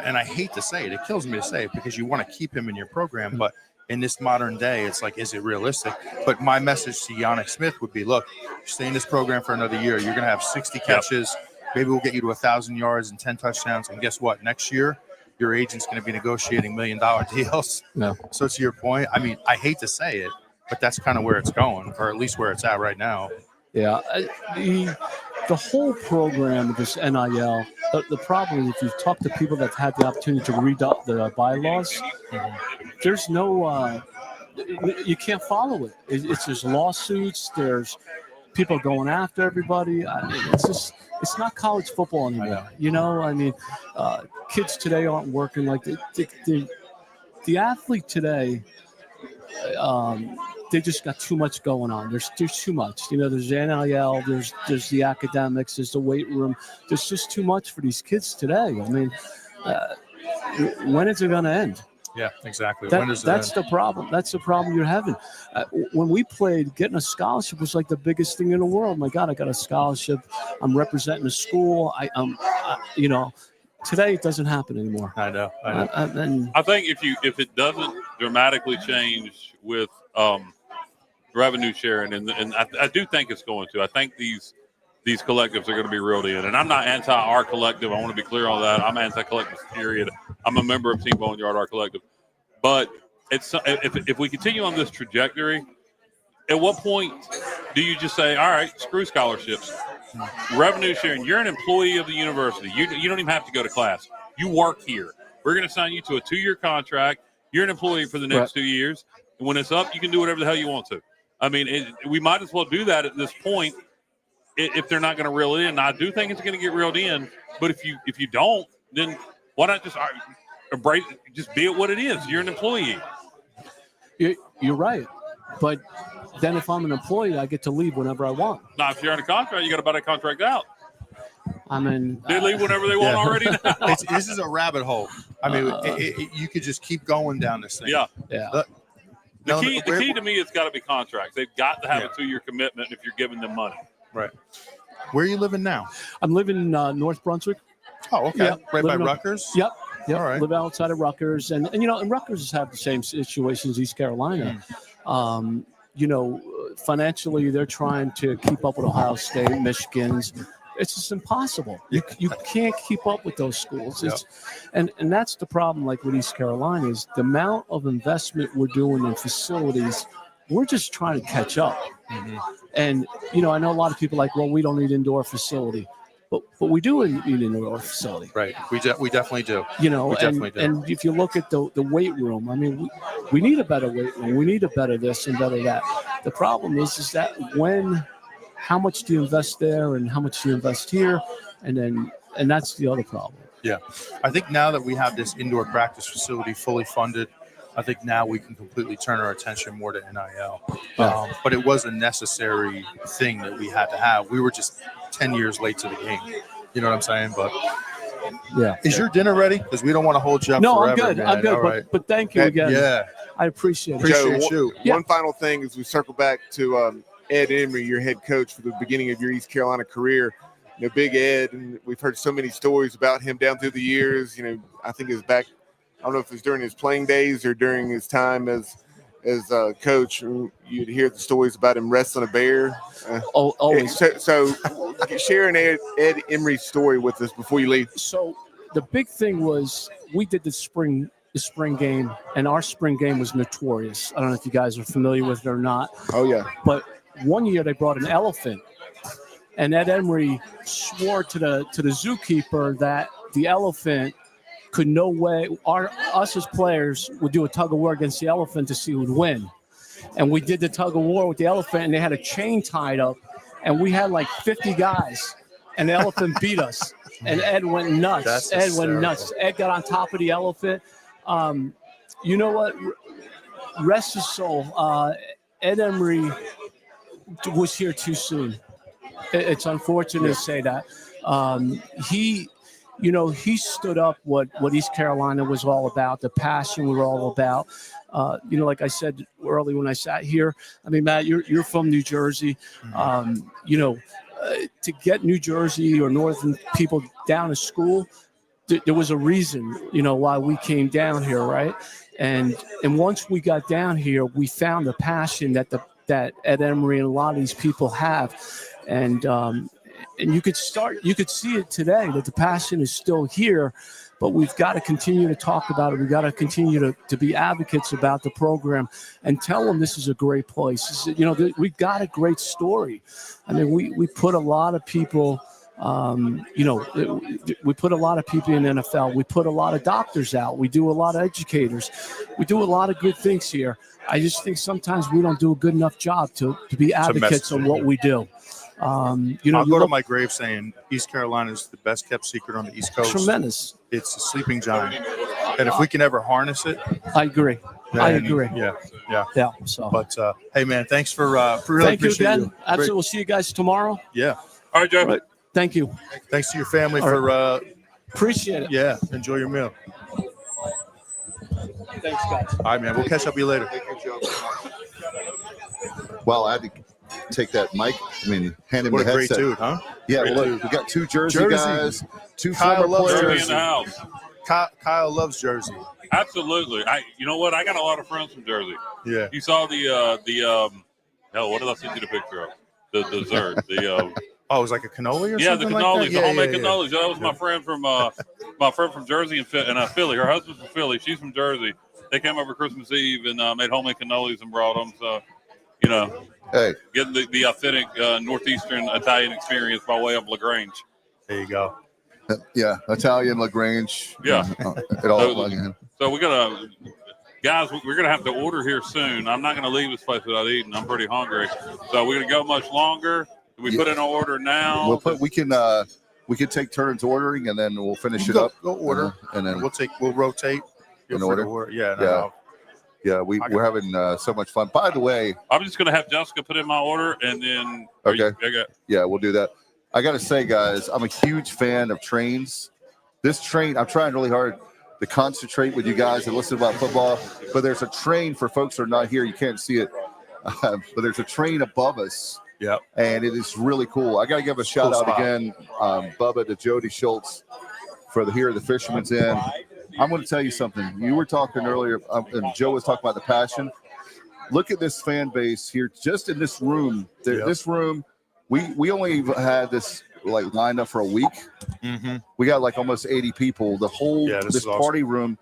and I hate to say it, it kills me to say it because you want to keep him in your program, but in this modern day, it's like, is it realistic? But my message to Yannick Smith would be, look, stay in this program for another year. You're going to have 60 catches. Maybe we'll get you to 1,000 yards and 10 touchdowns. And guess what? Next year, your agent's going to be negotiating $1 million deals. No. So to your point, I mean, I hate to say it, but that's kind of where it's going, or at least where it's at right now. Yeah. The whole program of this NIL, the problem is if you talk to people that had the opportunity to read up the bylaws, there's no you can't follow it. There's lawsuits. There's people going after everybody. It's not college football anymore. You know, I mean, kids today aren't working like the athlete today. They just got too much going on. There's too much. You know, there's NIL, there's the academics, there's the weight room. There's just too much for these kids today. I mean, when is it going to end? Yeah, exactly. That's the problem. That's the problem you're having. When we played, getting a scholarship was like the biggest thing in the world. My God, I got a scholarship. I'm representing the school. You know, today it doesn't happen anymore. I know. I think if it doesn't dramatically change with revenue sharing, and I do think it's going to. I think these collectives are going to be reeled in. And I'm not anti our collective. I want to be clear on that. I'm anti collective, period. I'm a member of Team Boneyard, our collective. But if we continue on this trajectory, at what point do you just say, all right, screw scholarships, revenue sharing? You're an employee of the university. You don't even have to go to class. You work here. We're going to sign you to a 2-year contract. You're an employee for the next 2 years. And when it's up, you can do whatever the hell you want to. I mean, we might as well do that at this point if they're not going to reel it in. Now, I do think it's going to get reeled in, but if you don't, then why not just embrace, just be it what it is? You're an employee. You're right. But then if I'm an employee, I get to leave whenever I want. Now, if you're on a contract, you got to buy that contract out. I mean, they leave whenever they want already now. This is a rabbit hole. I mean, you could just keep going down this thing. Yeah. The key to me has got to be contracts. They've got to have a 2-year commitment if you're giving them money. Right. Where are you living now? I'm living in North Brunswick. Oh, okay. Yep. Right by Rutgers? Yep. All right. Live outside of Rutgers. And you know, and Rutgers have the same situation as East Carolina. You know, financially, they're trying to keep up with Ohio State, Michigan's. It's just impossible. You can't keep up with those schools. And that's the problem, like with East Carolina, is the amount of investment we're doing in facilities, we're just trying to catch up. And, you know, I know a lot of people like, well, we don't need indoor facility. But we do need an indoor facility. Right. We definitely do. You know, and if you look at the weight room, I mean, we need a better weight room. We need a better this and better that. The problem is that how much do you invest there and how much do you invest here? And that's the other problem. Yeah. I think now that we have this indoor practice facility fully funded, I think now we can completely turn our attention more to NIL. But it was a necessary thing that we had to have. We were just 10 years late to the game. You know what I'm saying? But is your dinner ready? Because we don't want to hold you up forever. I'm good. Man. I'm good. All right. But thank you again. Yeah. I appreciate it. Appreciate you. One final thing as we circle back to Ed Emory, your head coach for the beginning of your East Carolina career. You know, Big Ed, and we've heard so many stories about him down through the years. You know, I think it's back, I don't know if it's during his playing days or during his time as coach. You'd hear the stories about him wrestling a bear. Always. So share an Ed Emory story with us before you leave. So the big thing was we did the spring game, and our spring game was notorious. I don't know if you guys are familiar with it or not. Oh, yeah. But one year they brought an elephant, and Ed Emory swore to the zookeeper that the elephant could no way us as players would do a tug of war against the elephant to see who would win. And we did the tug of war with the elephant, and they had a chain tied up, and we had like 50 guys, and the elephant beat us. And Ed went nuts. Went nuts. Ed got on top of the elephant. You know what? Rest his soul. Ed Emory was here too soon. It's unfortunate to say that. He stood up what East Carolina was all about, the passion we were all about. Like I said early when I sat here, I mean, Matt, you're from New Jersey. To get New Jersey or northern people down to school, there was a reason, why we came down here, right? And once we got down here, we found the passion that Ed Emory and a lot of these people have, and you could see it today that the passion is still here, but we've got to continue to talk about it. We've got to continue to be advocates about the program and tell them this is a great place. We've got a great story. I mean, we put a lot of people. We put a lot of people in NFL. We put a lot of doctors out. We do a lot of educators. We do a lot of good things here. I just think sometimes we don't do a good enough job to be advocates on what we do. I'll go to my grave saying East Carolina is the best kept secret on the East Coast. Tremendous. It's a sleeping giant. And if we can ever harness it. I agree. Yeah. So, but hey, man, thanks for really thank you appreciate again. you. Absolutely. We'll see you guys tomorrow. Yeah. All right, Joe. Right. Thank you. Thanks to your family for appreciate it. Yeah. Enjoy your meal. Thanks, guys. All right, man. We'll catch up with you later. Thank you, Joe. Well, I had to take that mic. Hand him what the a headset. great dude, huh? Yeah, great well, dude. we got two Jersey guys, two Kyle former loves players. Jersey. In the house. Kyle loves Jersey. Absolutely. You know what? I got a lot of friends from Jersey. Yeah. You saw what did I send you the picture of? The dessert. Oh, it was like a cannoli or yeah, something the like cannolis, that? the homemade cannolis. That was my friend from Jersey and Philly. Her husband's from Philly. She's from Jersey. They came over Christmas Eve and made homemade cannolis and brought them. So, hey, getting the authentic northeastern Italian experience by way of LaGrange. There you go. Yeah, Italian LaGrange. Yeah. It all. So we're gonna, guys, we're gonna have to order here soon. I'm not gonna leave this place without eating. I'm pretty hungry. So we're gonna go much longer. We put in an order now. We can take turns ordering and then we'll finish it up. Go order and then we'll rotate. In order. Yeah. Yeah, we're having so much fun. By the way, I'm just gonna have Jessica put in my order and then. Okay. Yeah, we'll do that. I got to say, guys, I'm a huge fan of trains. This train, I'm trying really hard to concentrate with you guys and listen about football. But there's a train for folks who are not here. You can't see it, but there's a train above us. Yeah, and it is really cool. I got to give a shout out again, Bubba, to Jody Schulz for the Fisherman'S Inn. I'm going to tell you something. You were talking earlier, and Joe was talking about the passion. Look at this fan base here, just in this room. This room, we only had this lined up for a week. Mm-hmm. We got almost 80 people. The whole this party room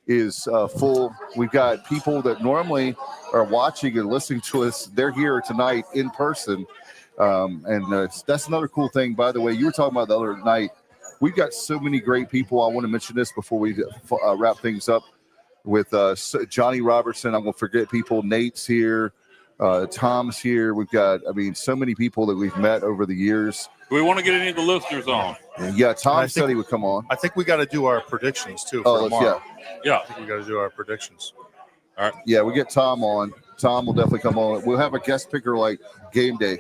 is full. We've got people that normally are watching and listening to us. They're here tonight in person. And that's another cool thing. By the way, you were talking about the other night. We've got so many great people. I want to mention this before we wrap things up with Johnny Robertson. I'm going to forget people. Nate's here. Tom's here. We've got, so many people that we've met over the years. Do we want to get any of the listeners on? Yeah, Tom said he would come on. I think we got to do our predictions, too, for tomorrow. Yeah. I think we got to do our predictions. All right. Yeah, we get Tom on. Tom will definitely come on. We'll have a guest picker game day.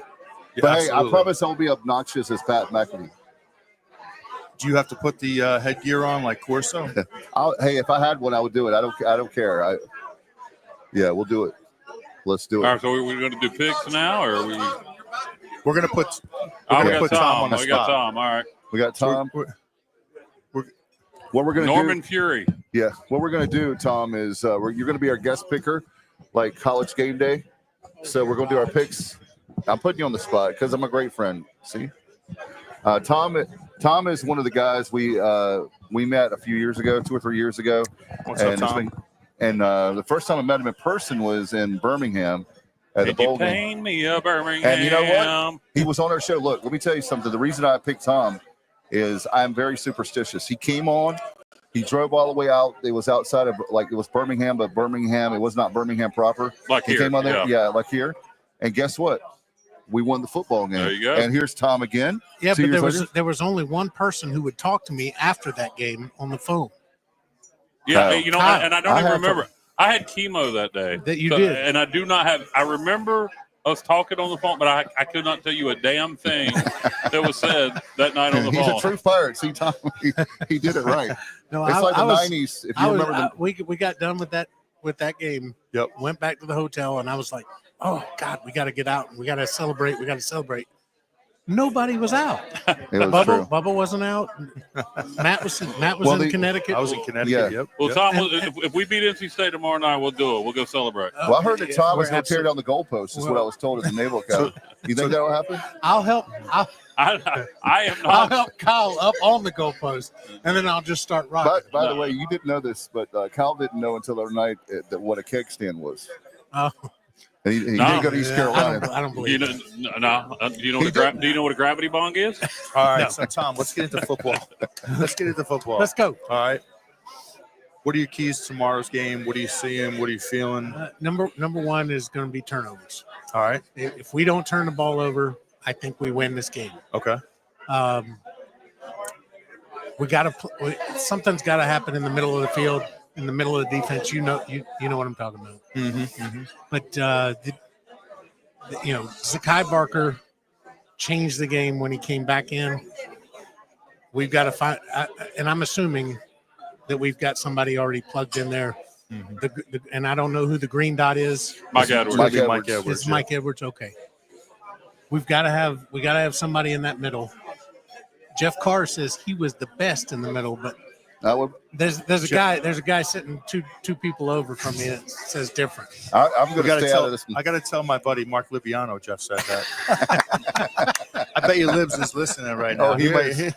Yeah, but, absolutely. hey, I promise I won't be obnoxious as Pat McAfee. Do you have to put the headgear on like Corso? Hey, if I had one, I would do it. I don't care. We'll do it. Let's do it. All right, so we're going to do picks now, or we're going to put. We got Tom on the spot. Got Tom. All right. We got Tom. What we're going to do? Norman Fury. Yeah. What we're going to do, Tom, is you're going to be our guest picker, like College Game Day. So we're going to do our picks. I'm putting you on the spot because I'm a great friend. See, Tom is one of the guys we met a few years ago, 2 or 3 years ago. What's up, Tom? The first time I met him in person was in Birmingham at the bowl game. Birmingham. And you know what? He was on our show. Look, let me tell you something. The reason I picked Tom is I'm very superstitious. He came on. He drove all the way out. It was outside of it was Birmingham, but Birmingham, it was not Birmingham proper. He came on there, like here. And guess what? We won the football game. There you go. And here's Tom again. Yeah, but there was only one person who would talk to me after that game on the phone. Yeah, and I don't even remember. I had chemo that day. That you did. And I do not have – I remember us talking on the phone, but I could not tell you a damn thing that was said that night on the phone. He's a true pirate. See, Tom, he did it right. No, it's like the 90s. If you remember we got done with that game. Yep. Went back to the hotel, and I was like, oh, God, we got to get out, and we got to celebrate. Nobody was out. Bubba wasn't out. Matt was in Connecticut. I was in Connecticut. Yeah. Yep. Well, yep. Tom, if we beat NC State tomorrow night, we'll do it. We'll go celebrate. Well, I heard that Tom was going to tear down the goalpost. Is what I was told at the Naval Academy. You think that'll happen? I'll help. I am not. I'll help Kyle up on the goalpost, and then I'll just start rocking. By the way, you didn't know this, but Kyle didn't know until the other night what a keg stand was. Oh. And he didn't go to East Carolina. I don't believe Do you know what a gravity bong is? All right, so Tom, let's get into football. Let's go. All right. What are your keys to tomorrow's game? What are you seeing? What are you feeling? Number one is going to be turnovers. All right. If we don't turn the ball over, I think we win this game. Okay. We got to. Something's got to happen in the middle of the field, in the middle of the defense. You know what I'm talking about. But Zakai Barker changed the game when he came back in. We've got to find, and I'm assuming that we've got somebody already plugged in there. And I don't know who the green dot is. Mike Edwards. It's Mike Edwards. Okay. We've got to have somebody in that middle. Jeff Carr says he was the best in the middle, but there's a guy sitting two people over from me that says different. I'm going to stay out of this. I got to tell my buddy Mark Libiano. Jeff said that. I bet you Libs is listening right now. Oh, he is.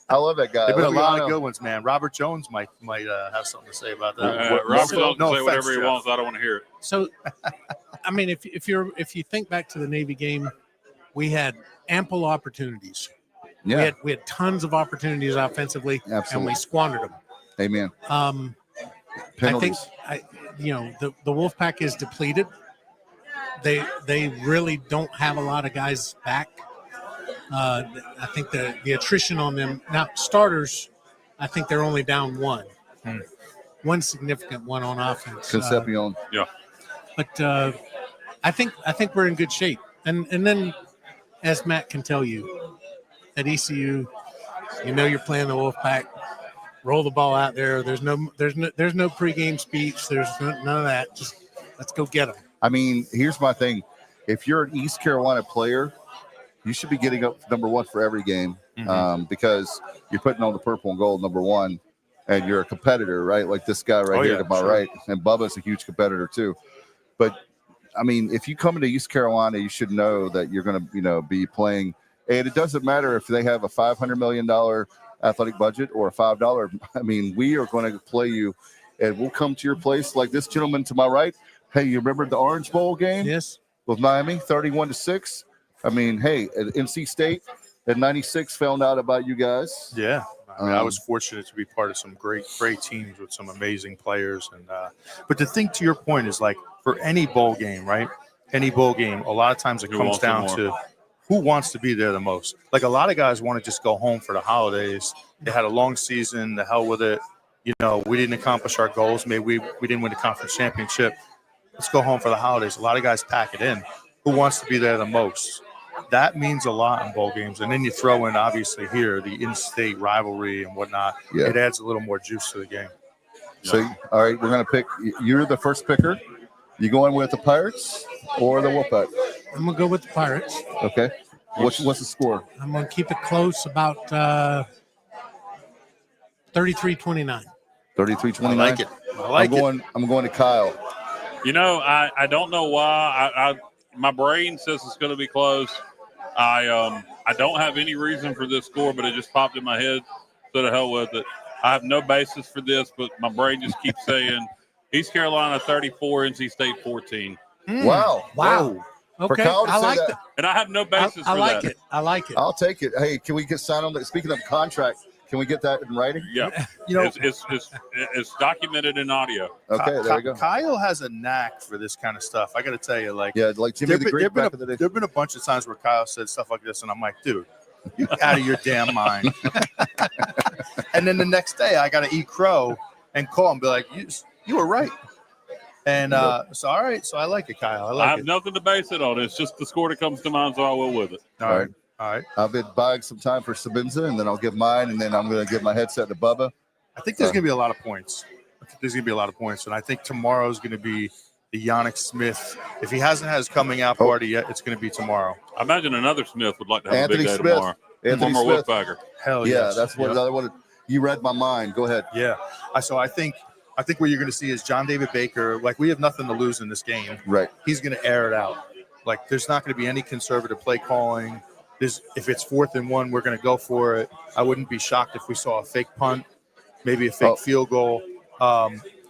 I love that guy. There've been a lot of good ones, man. Robert Jones might have something to say about that. Robert Jones can say whatever he wants. I don't want to hear it. So, I mean, if you think back to the Navy game, we had ample opportunities. Yeah. We had tons of opportunities offensively, and we squandered them. Amen. Penalties. I think the Wolfpack is depleted. They really don't have a lot of guys back. I think the attrition on them now starters. I think they're only down one significant one on offense. Concepcion. Yeah. But I think we're in good shape. And then, as Matt can tell you, at ECU, you're playing the Wolfpack. Roll the ball out there. There's no pregame speech. There's none of that. Just let's go get them. I mean, here's my thing: if you're an East Carolina player, you should be getting up number one for every game, because you're putting on the purple and gold, number one, and you're a competitor, right? Like this guy here to my right, and Bubba's a huge competitor too. But I mean, if you come into East Carolina, you should know that you're going to, be playing. And it doesn't matter if they have a $500 million athletic budget or a $5. I mean, we are going to play you, and we'll come to your place like this gentleman to my right. Hey, you remember the Orange Bowl game? Yes. With Miami, 31-6. I mean, hey, at NC State at 96 found out about you guys. Yeah. I mean, I was fortunate to be part of some great teams with some amazing players. And but the thing, to your point, is like for any bowl game, right? Any bowl game, a lot of times it comes down to who wants to be there the most. Like a lot of guys want to just go home for the holidays. They had a long season, the hell with it. We didn't accomplish our goals. Maybe we didn't win the conference championship. Let's go home for the holidays. A lot of guys pack it in. Who wants to be there the most? That means a lot in bowl games. And then you throw in, obviously, here, the in-state rivalry and whatnot. Yeah. It adds a little more juice to the game. So, all right, we're going to pick. You're the first picker. You going with the Pirates or the Wolfpack? I'm going to go with the Pirates. Okay. What's the score? I'm going to keep it close, about 33-29. 33-29? I like it. I'm going to Kyle. I don't know why. My brain says it's going to be close. I don't have any reason for this score, but it just popped in my head. So to hell with it. I have no basis for this, but my brain just keeps saying East Carolina 34, NC State 14. Wow. Okay, I like that. And I have no basis for that. I like it. I'll take it. Hey, can we get signed on that? Speaking of contract, can we get that in writing? Yeah. It's documented in audio. Okay, there we go. Kyle has a knack for this kind of stuff. I got to tell you, like Jimmy the Greek back in the day. There've been a bunch of times where Kyle said stuff like this, and I'm like, dude, you out of your damn mind. And then the next day, I got to eat crow and call and be like, you were right. And so, all right. So I like it, Kyle. I have nothing to base it on. It's just the score that comes to mind, so I will with it. All right. I've been buying some time for Sabinza, and then I'll give mine, and then I'm going to give my headset to Bubba. I think there's going to be a lot of points. And I think tomorrow's going to be, the Yannick Smith. If he hasn't had his coming out party yet, it's going to be tomorrow. I imagine another Smith would like to have Anthony a big day Smith. tomorrow. Anthony Former Smith. Wolfpacker. Hell yeah, yes. that's what Yep. I wanted. You read my mind. Go ahead. Yeah. So I think what you're going to see is John David Baker. Like, we have nothing to lose in this game. Right. He's going to air it out. Like, there's not going to be any conservative play calling. If it's 4th and 1, we're going to go for it. I wouldn't be shocked if we saw a fake punt, maybe a fake field goal.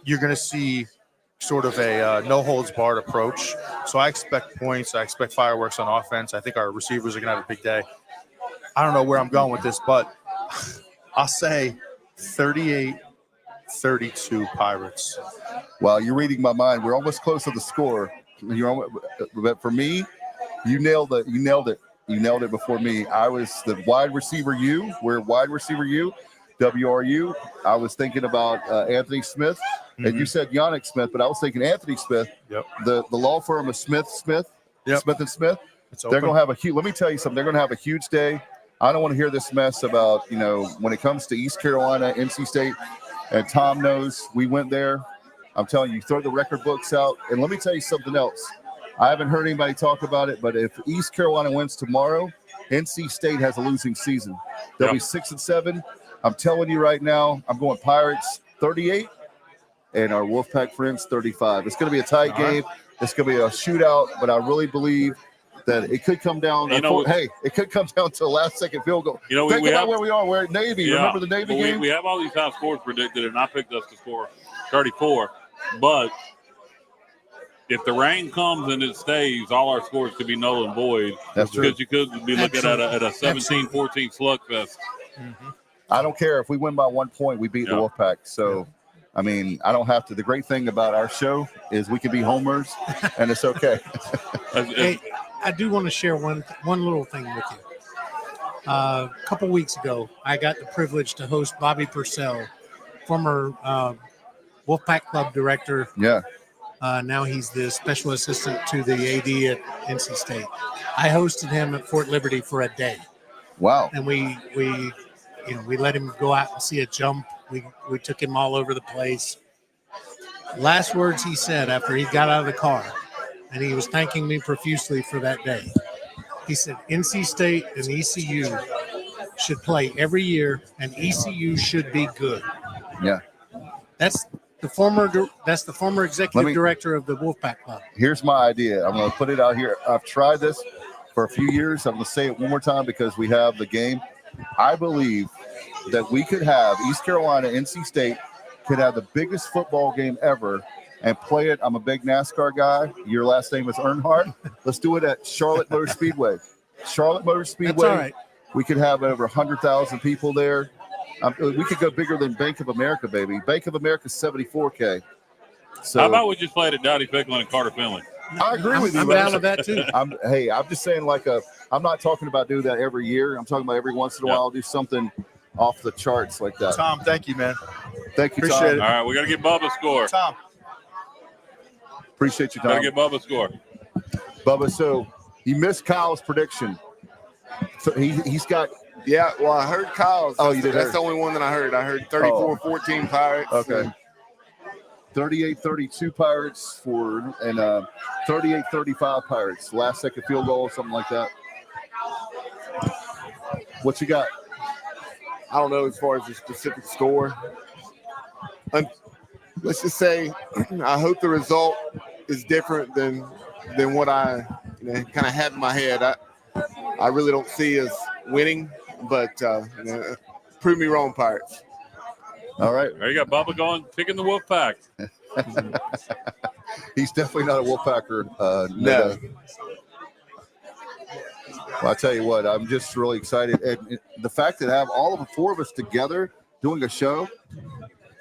You're going to see sort of a no-holds-barred approach. So I expect points. I expect fireworks on offense. I think our receivers are going to have a big day. I don't know where I'm going with this, but I'll say 38-32 Pirates. Well, you're reading my mind. We're almost close to the score. But for me, you nailed it. You nailed it. You nailed it before me. I was the wide receiver U. We're wide receiver U, WRU. I was thinking about Anthony Smith, and you said Yannick Smith, but I was thinking Anthony Smith. Yep. The law firm of Smith. Yep. Smith and Smith. They're going to have a huge. Let me tell you something. They're going to have a huge day. I don't want to hear this mess about, when it comes to East Carolina, NC State, and Tom knows we went there. I'm telling you, throw the record books out. And let me tell you something else. I haven't heard anybody talk about it, but if East Carolina wins tomorrow, NC State has a losing season. They'll be 6-7. I'm telling you right now, I'm going Pirates 38 and our Wolfpack friends 35. It's going to be a tight game. It's going to be a shootout, but I really believe that it could come down. It could come down to a last-second field goal. Think about where we are. We're at Navy. Yeah, remember the Navy game? We have all these high scores predicted, and I picked us to score 34. But if the rain comes and it stays, all our scores could be null and void. That's true. Because you could be looking at a 17-14 slugfest. Mm-hmm. I don't care. If we win by 1 point, we beat the Wolfpack. So, I mean, I don't have to. The great thing about our show is we can be homers, and it's okay. Hey, I do want to share one little thing with you. A couple weeks ago, I got the privilege to host Bobby Purcell, former Wolfpack Club director. Yeah. Now he's the special assistant to the AD at NC State. I hosted him at Fort Liberty for a day. Wow. And we let him go out and see a jump. We took him all over the place. Last words he said after he got out of the car, and he was thanking me profusely for that day. He said, NC State and ECU should play every year, and ECU should be good. Yeah. That's the former executive director of the Wolfpack Club. Here's my idea. I'm going to put it out here. I've tried this for a few years. I'm going to say it one more time because we have the game. I believe that we could have East Carolina, NC State could have the biggest football game ever and play it. I'm a big NASCAR guy. Your last name is Earnhardt. Let's do it at Charlotte Motor Speedway. Charlotte Motor Speedway. That's all right. We could have over 100,000 people there. We could go bigger than Bank of America, baby. Bank of America is 74K. So how about we just play it at Dowdy Ficklen and Carter Finley? I agree with you. I'm down with that too. I'm just saying I'm not talking about doing that every year. I'm talking about every once in a while I'll do something off the charts like that. Tom, thank you, man. Thank you, Appreciate Tom. it. All right, we got to get Bubba a score. Tom. Appreciate you, Tom. Got to get Bubba a score. Bubba, so you missed Kyle's prediction. So he's got. Yeah, well, I heard Kyle's. Oh, you did. That's the only one that I heard. I heard 34-14 Pirates. Okay. 38-32 Pirates and 38-35 Pirates. Last second field goal, something like that. What you got? I don't know as far as the specific score. Let's just say I hope the result is different than what I kind of had in my head. I really don't see us winning, but prove me wrong, Pirates. All right. There you go, Bubba going, picking the Wolfpack. He's definitely not a Wolfpacker. No. Well, I tell you what, I'm just really excited. And the fact that I have all of the four of us together doing a show,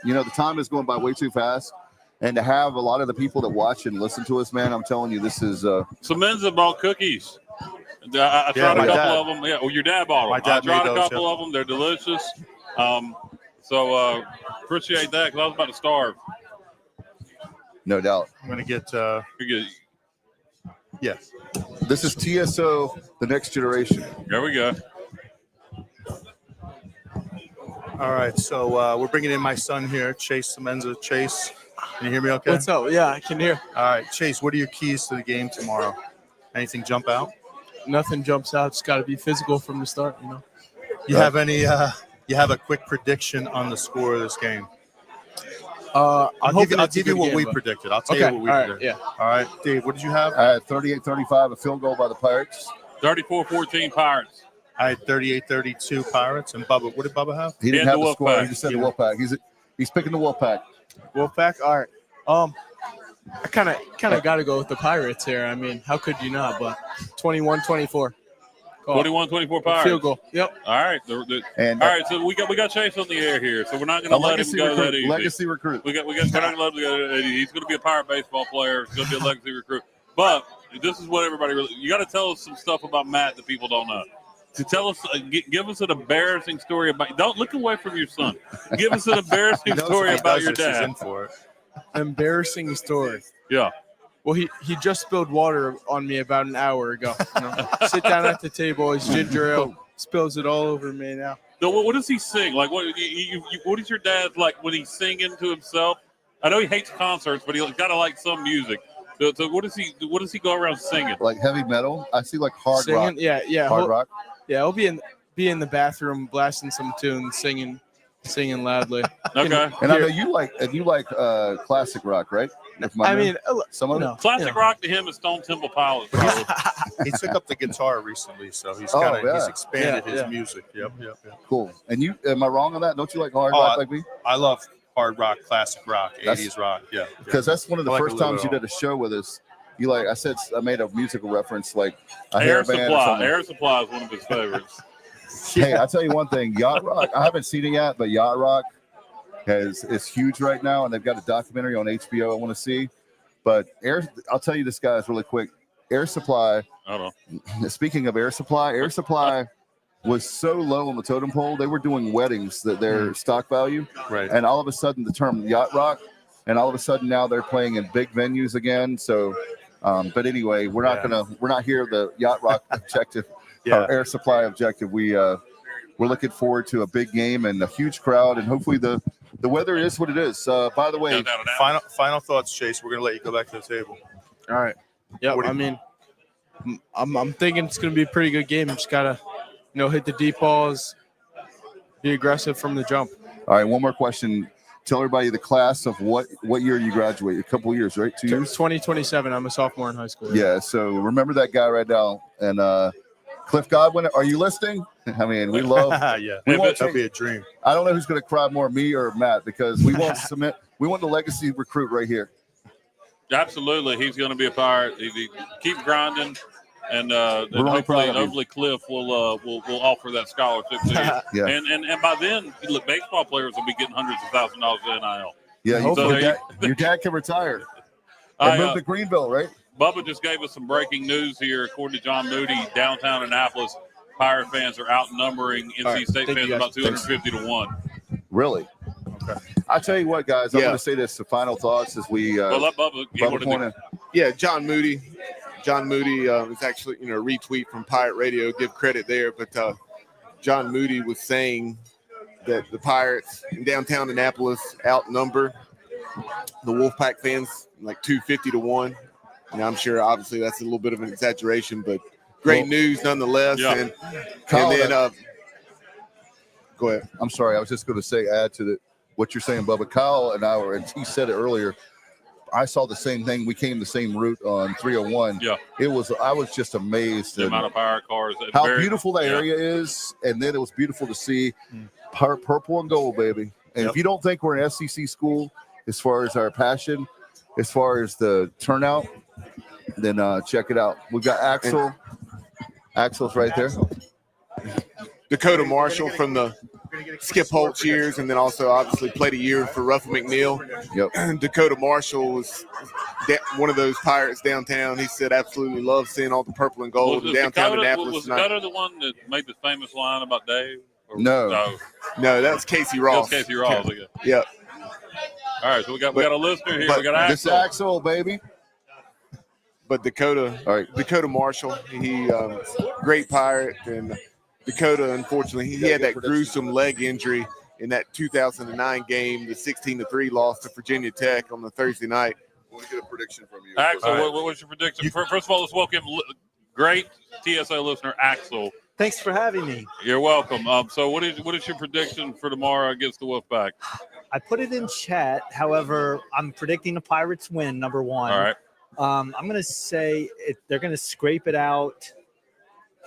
the time is going by way too fast. And to have a lot of the people that watch and listen to us, man, I'm telling you, this is Semenza bought cookies. I tried a couple of them. Yeah, well, your dad bought them. I tried a couple of them. They're delicious. So appreciate that because I was about to starve. No doubt. I'm going to get yes. This is TSO, the next generation. There we go. All right, so we're bringing in my son here, Chase Semenza. Chase, Can you hear me okay? What's up? Yeah, I can hear. All right, Chase, what are your keys to the game tomorrow? Anything jump out? Nothing jumps out. It's got to be physical from the start, you know. You have any? You have a quick prediction on the score of this game? I'll give you what we predicted. I'll tell you what we predicted. Yeah. All right, Dave, what did you have? 38-35, a field goal by the Pirates. 34-14 Pirates. I had 38-32 Pirates. And Bubba, what did Bubba have? He didn't have the score. He just said the Wolfpack. He's picking the Wolfpack. Wolfpack. All right. I kind of got to go with the Pirates here. I mean, how could you not? But 21-24. 21-24 Pirates. Field goal. Yep. All right. All right. So we got Chase on the air here. So we're not going to let him go that easy. Legacy recruit. We're not going to let him go that easy. He's going to be a Pirate baseball player. He's going to be a legacy recruit. But this is what everybody really. You got to tell us some stuff about Matt that people don't know. To tell us, give us an embarrassing story about. Don't look away from your son. Give us an embarrassing story about your dad. Embarrassing story. Yeah. Well, he just spilled water on me about an hour ago. You know? Sit down at the table, his ginger ale spills it all over me now. So what does he sing? Like what is your dad like when he's singing to himself? I know he hates concerts, but he got to like some music. So what does he go around singing? Like heavy metal? I see like hard singing? rock. Yeah. Hard rock. Yeah, he'll be in the bathroom blasting some tunes, singing loudly. Okay. And I know you like classic rock, right? I mean, some of it. Classic rock to him is Stone Temple Pilots. He took up the guitar recently, so he's he's expanded his music. Yep. Cool. And you, am I wrong on that? Don't you like hard rock like me? I love hard rock, classic rock, 80s rock. Yeah. Because that's one of the first times you did a show with us. You like I said, I made a musical reference like a Air hairband. Supply. Air Supply is one of his favorites. Hey, I'll tell you one thing. Yacht Rock. I haven't seen it yet, but Yacht Rock is huge right now, and they've got a documentary on HBO I want to see. But I'll tell you this, guys, really quick. Air Supply. I don't know. Speaking of Air Supply was so low on the totem pole. They were doing weddings that their stock value, right? And all of a sudden, the term Yacht Rock, and all of a sudden now they're playing in big venues again. So, but anyway, we're not here the Yacht Rock objective, our Air Supply objective. We're looking forward to a big game and a huge crowd, and hopefully the weather is what it is. By the way, final thoughts, Chase. We're gonna let you go back to the table. All right. Yeah. I mean, I'm thinking it's gonna be a pretty good game. Just gotta, hit the deep balls, be aggressive from the jump. All right. One more question. Tell everybody the class of what year you graduate. A couple of years, right? 2 years. 2027. I'm a sophomore in high school. Yeah. So remember that guy right now, and Cliff Godwin. Are you listening? I mean, we love. That'd be a dream. I don't know who's going to cry more, me or Matt, because we won't submit. We want the legacy recruit right here. Absolutely, he's going to be a Pirate. He keep grinding, and hopefully Cliff will offer that scholarship to you. And by then, look, baseball players will be getting hundreds of thousands of dollars in NIL. Yeah, so your dad can retire. And move to Greenville, right? Bubba just gave us some breaking news here. According to John Moody, downtown Annapolis, Pirate fans are outnumbering NC State fans about 250 to 1. Really? Okay. I'll tell you what, guys. I'm going to say this. The final thoughts as we. Let Bubba Yeah, John Moody. John Moody is actually a retweet from Pirate Radio. Give credit there, but John Moody was saying that the Pirates in downtown Annapolis outnumber the Wolfpack fans like 250 to 1. And I'm sure, obviously, that's a little bit of an exaggeration, but great news nonetheless. Yeah. And then go ahead. I'm sorry. I was just going to say, add to what you're saying, Bubba. Kyle and I were, and he said it earlier. I saw the same thing. We came the same route on 301. Yeah. I was just amazed. The amount of Pirate cars. How beautiful that area is. And then it was beautiful to see purple and gold, baby. And if you don't think we're an SEC school as far as our passion, as far as the turnout, then check it out. We've got Axel. Axel's right there. Dakota Marshall from the Skip Holtz years, and then also obviously played a year for Ruffin McNeil. Yep. Dakota Marshall was one of those Pirates downtown. He said absolutely loved seeing all the purple and gold in downtown Annapolis. Was Dakota the one that made the famous line about Dave? No, that was Casey Ross. That was Casey Ross. Yeah. All right, so we got a listener here. We got Axel. This Axel, baby. But Dakota Marshall, he great Pirate, and Dakota, unfortunately, he had that gruesome leg injury in that 2009 game, the 16-3 loss to Virginia Tech on the Thursday night. I want to get a prediction from you. Axel, what's your prediction? First of all, let's welcome great TSA listener, Axel. Thanks for having me. You're welcome. So what is your prediction for tomorrow against the Wolfpack? I put it in chat. However, I'm predicting the Pirates win, number one. All right. I'm going to say they're going to scrape it out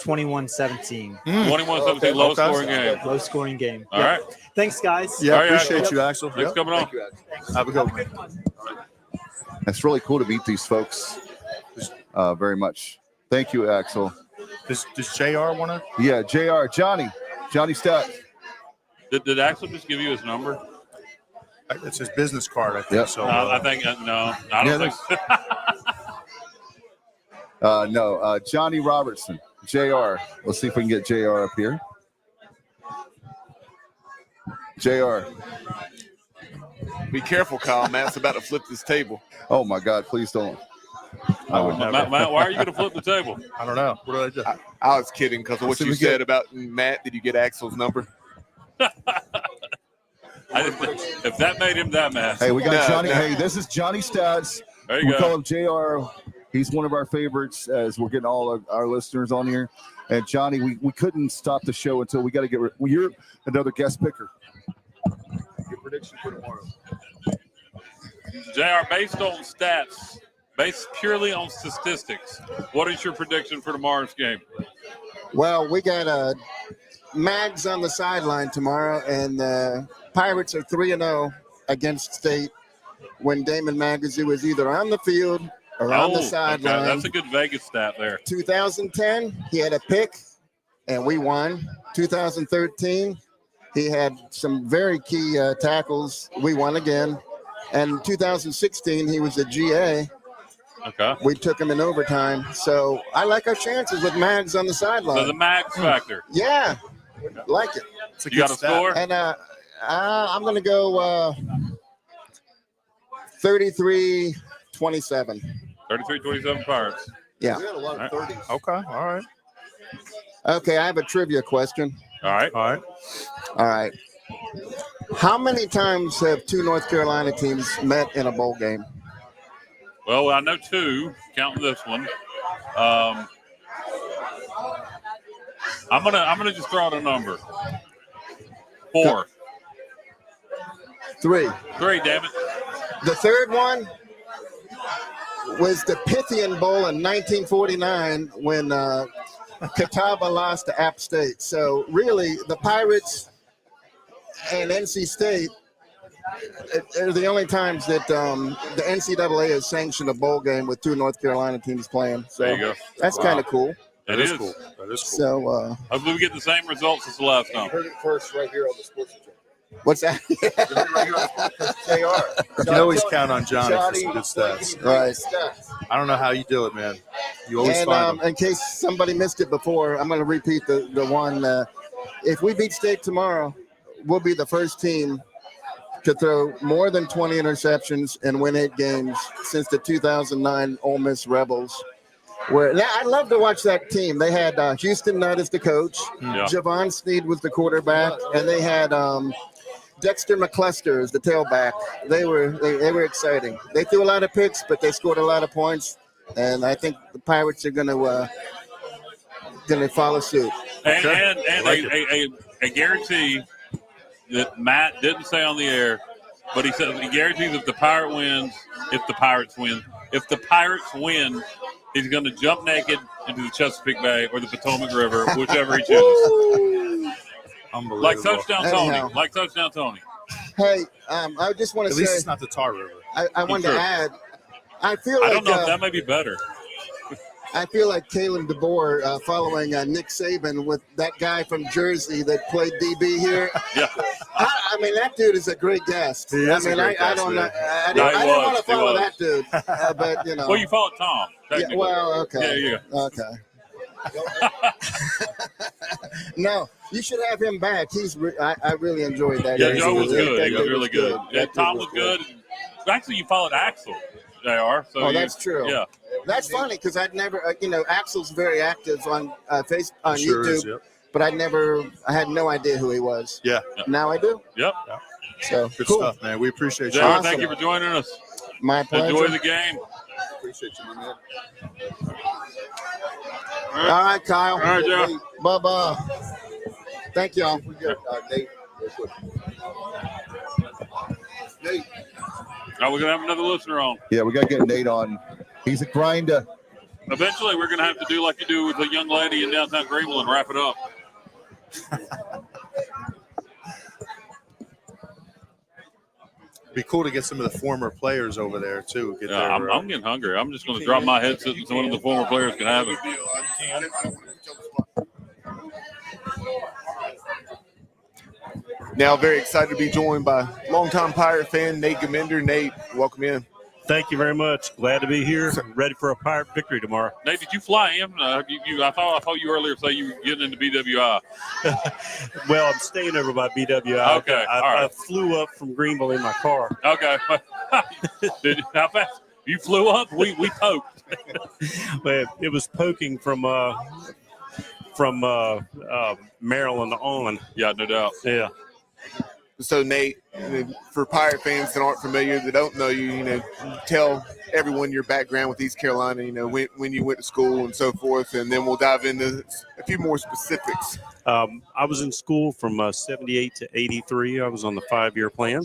21-17. 21-17, low-scoring game. Low-scoring game. All right. Thanks, guys. Yeah, All right, appreciate you, Axel. Thanks for coming on. Thank you, Axel. Have a good one. It's really cool to meet these folks very much. Thank you, Axel. Does JR want to? Yeah, JR, Johnny Stott. Did Axel just give you his number? It's his business card, I think. Yep. So I think no. I don't think so. No, Johnny Robertson, JR. Let's see if we can get JR up here. JR. Be careful, Kyle. Matt's about to flip this table. Oh, my God. Please don't. I would never. Matt, why are you going to flip the table? I don't know. What did I do? I was kidding because of what you said about Matt. Did you get Axel's number? If that made him that mad. Hey, we got Johnny. Hey, this is Johnny Stats. There you we go. call him JR. He's one of our favorites as we're getting all of our listeners on here. And Johnny, we couldn't stop the show until we got to get – well, you're another guest picker. Your prediction for tomorrow. JR, based on stats, based purely on statistics, what is your prediction for tomorrow's game? Well, we got Mags on the sideline tomorrow, and the Pirates are 3-0 against State when Damon Magazine was either on the field or on the sideline. Okay. That's a good Vegas stat there. 2010, he had a pick, and we won. 2013, he had some very key tackles. We won again. And 2016, he was a GA. Okay. We took him in overtime. So I like our chances with Mags on the sideline. So the Mags factor. Yeah, like it. You got a score? And I'm going to go 33-27. 33-27 Pirates. Yeah. We had a lot of 30s. Okay. All right. Okay, I have a trivia question. All right. All right. How many times have two North Carolina teams met in a bowl game? Well, I know two, counting this one. I'm gonna just throw out a number. 4. 3. 3, damn it. The third one was the Pythian Bowl in 1949 when Catawba lost to App State. So really, the Pirates and NC State are the only times that the NCAA has sanctioned a bowl game with two North Carolina teams playing. So There you go. that's kind of cool. That is cool. That is cool. So hopefully we get the same results as the last time. Heard it first right here on the Sports Channel. what's that? JR. You can always count on Johnny for some good stats. Right. I don't know how you do it, man. You always And find them. in case somebody missed it before, I'm going to repeat the one. If we beat State tomorrow, we'll be the first team to throw more than 20 interceptions and win 8 games since the 2009 Ole Miss Rebels. I'd love to watch that team. They had Houston Nutt as the coach, Javon Sneed was the quarterback, and they had Dexter McCluster as the tailback. They were exciting. They threw a lot of picks, but they scored a lot of points, and I think the Pirates are going to follow suit. And a guarantee that Matt didn't say on the air, but he said he guarantees if the Pirates win, he's going to jump naked into the Chesapeake Bay or the Potomac River, whichever he chooses. Unbelievable. Like touchdown Tony. Hey, I just want to say. At least it's not the Tar River. I wanted to add. I don't know if that may be better. I feel like Kalen DeBoer following Nick Saban with that guy from Jersey that played DB here. Yeah. I mean, that dude is a great guest. He is I mean, a great I guest, don't know. man. I didn't want to follow that dude, but Well, you followed Tom. Yeah, well, okay. Yeah. Okay. No, you should have him back. I really enjoyed that. Yeah, Joe was good. He was really good. Yeah, Tom was good. Actually, you followed Axel, JR. So that's true. Yeah. That's funny because I'd never, Axel's very active on Sure YouTube. is, yep. but I had no idea who he was. Yeah. Now I do. Yep. So Good cool. stuff, man. We appreciate you. Jared, thank you for joining us. My pleasure. Enjoy the game. Appreciate you, my man. All right, Kyle. All right, Joe. Bye-bye. Thank y'all. We got Nate. Real quick. Nate. Now we're going to have another listener on. Yeah, we got to get Nate on. He's a grinder. Eventually, we're going to have to do like you do with a young lady in downtown Greenville and wrap it up. Be cool to get some of the former players over there too. Get Yeah, I'm getting hungry. I'm just going to drop my headset and one of the former players can have it. Now very excited to be joined by longtime Pirate fan Nate Gamender. Nate, welcome in. Thank you very much. Glad to be here. Ready for a Pirate victory tomorrow. Nate, did you fly in? I thought you earlier say you were getting into BWI. Well, I'm staying over by BWI. Okay, I flew up from Greenville in my car. Okay. How fast? You flew up? We poked. Well, it was poking from Maryland on. Yeah, no doubt. Yeah. So Nate, for Pirate fans that aren't familiar, that don't know you, tell everyone your background with East Carolina, when you went to school and so forth, and then we'll dive into a few more specifics. I was in school from 78 to 83. I was on the 5-year plan.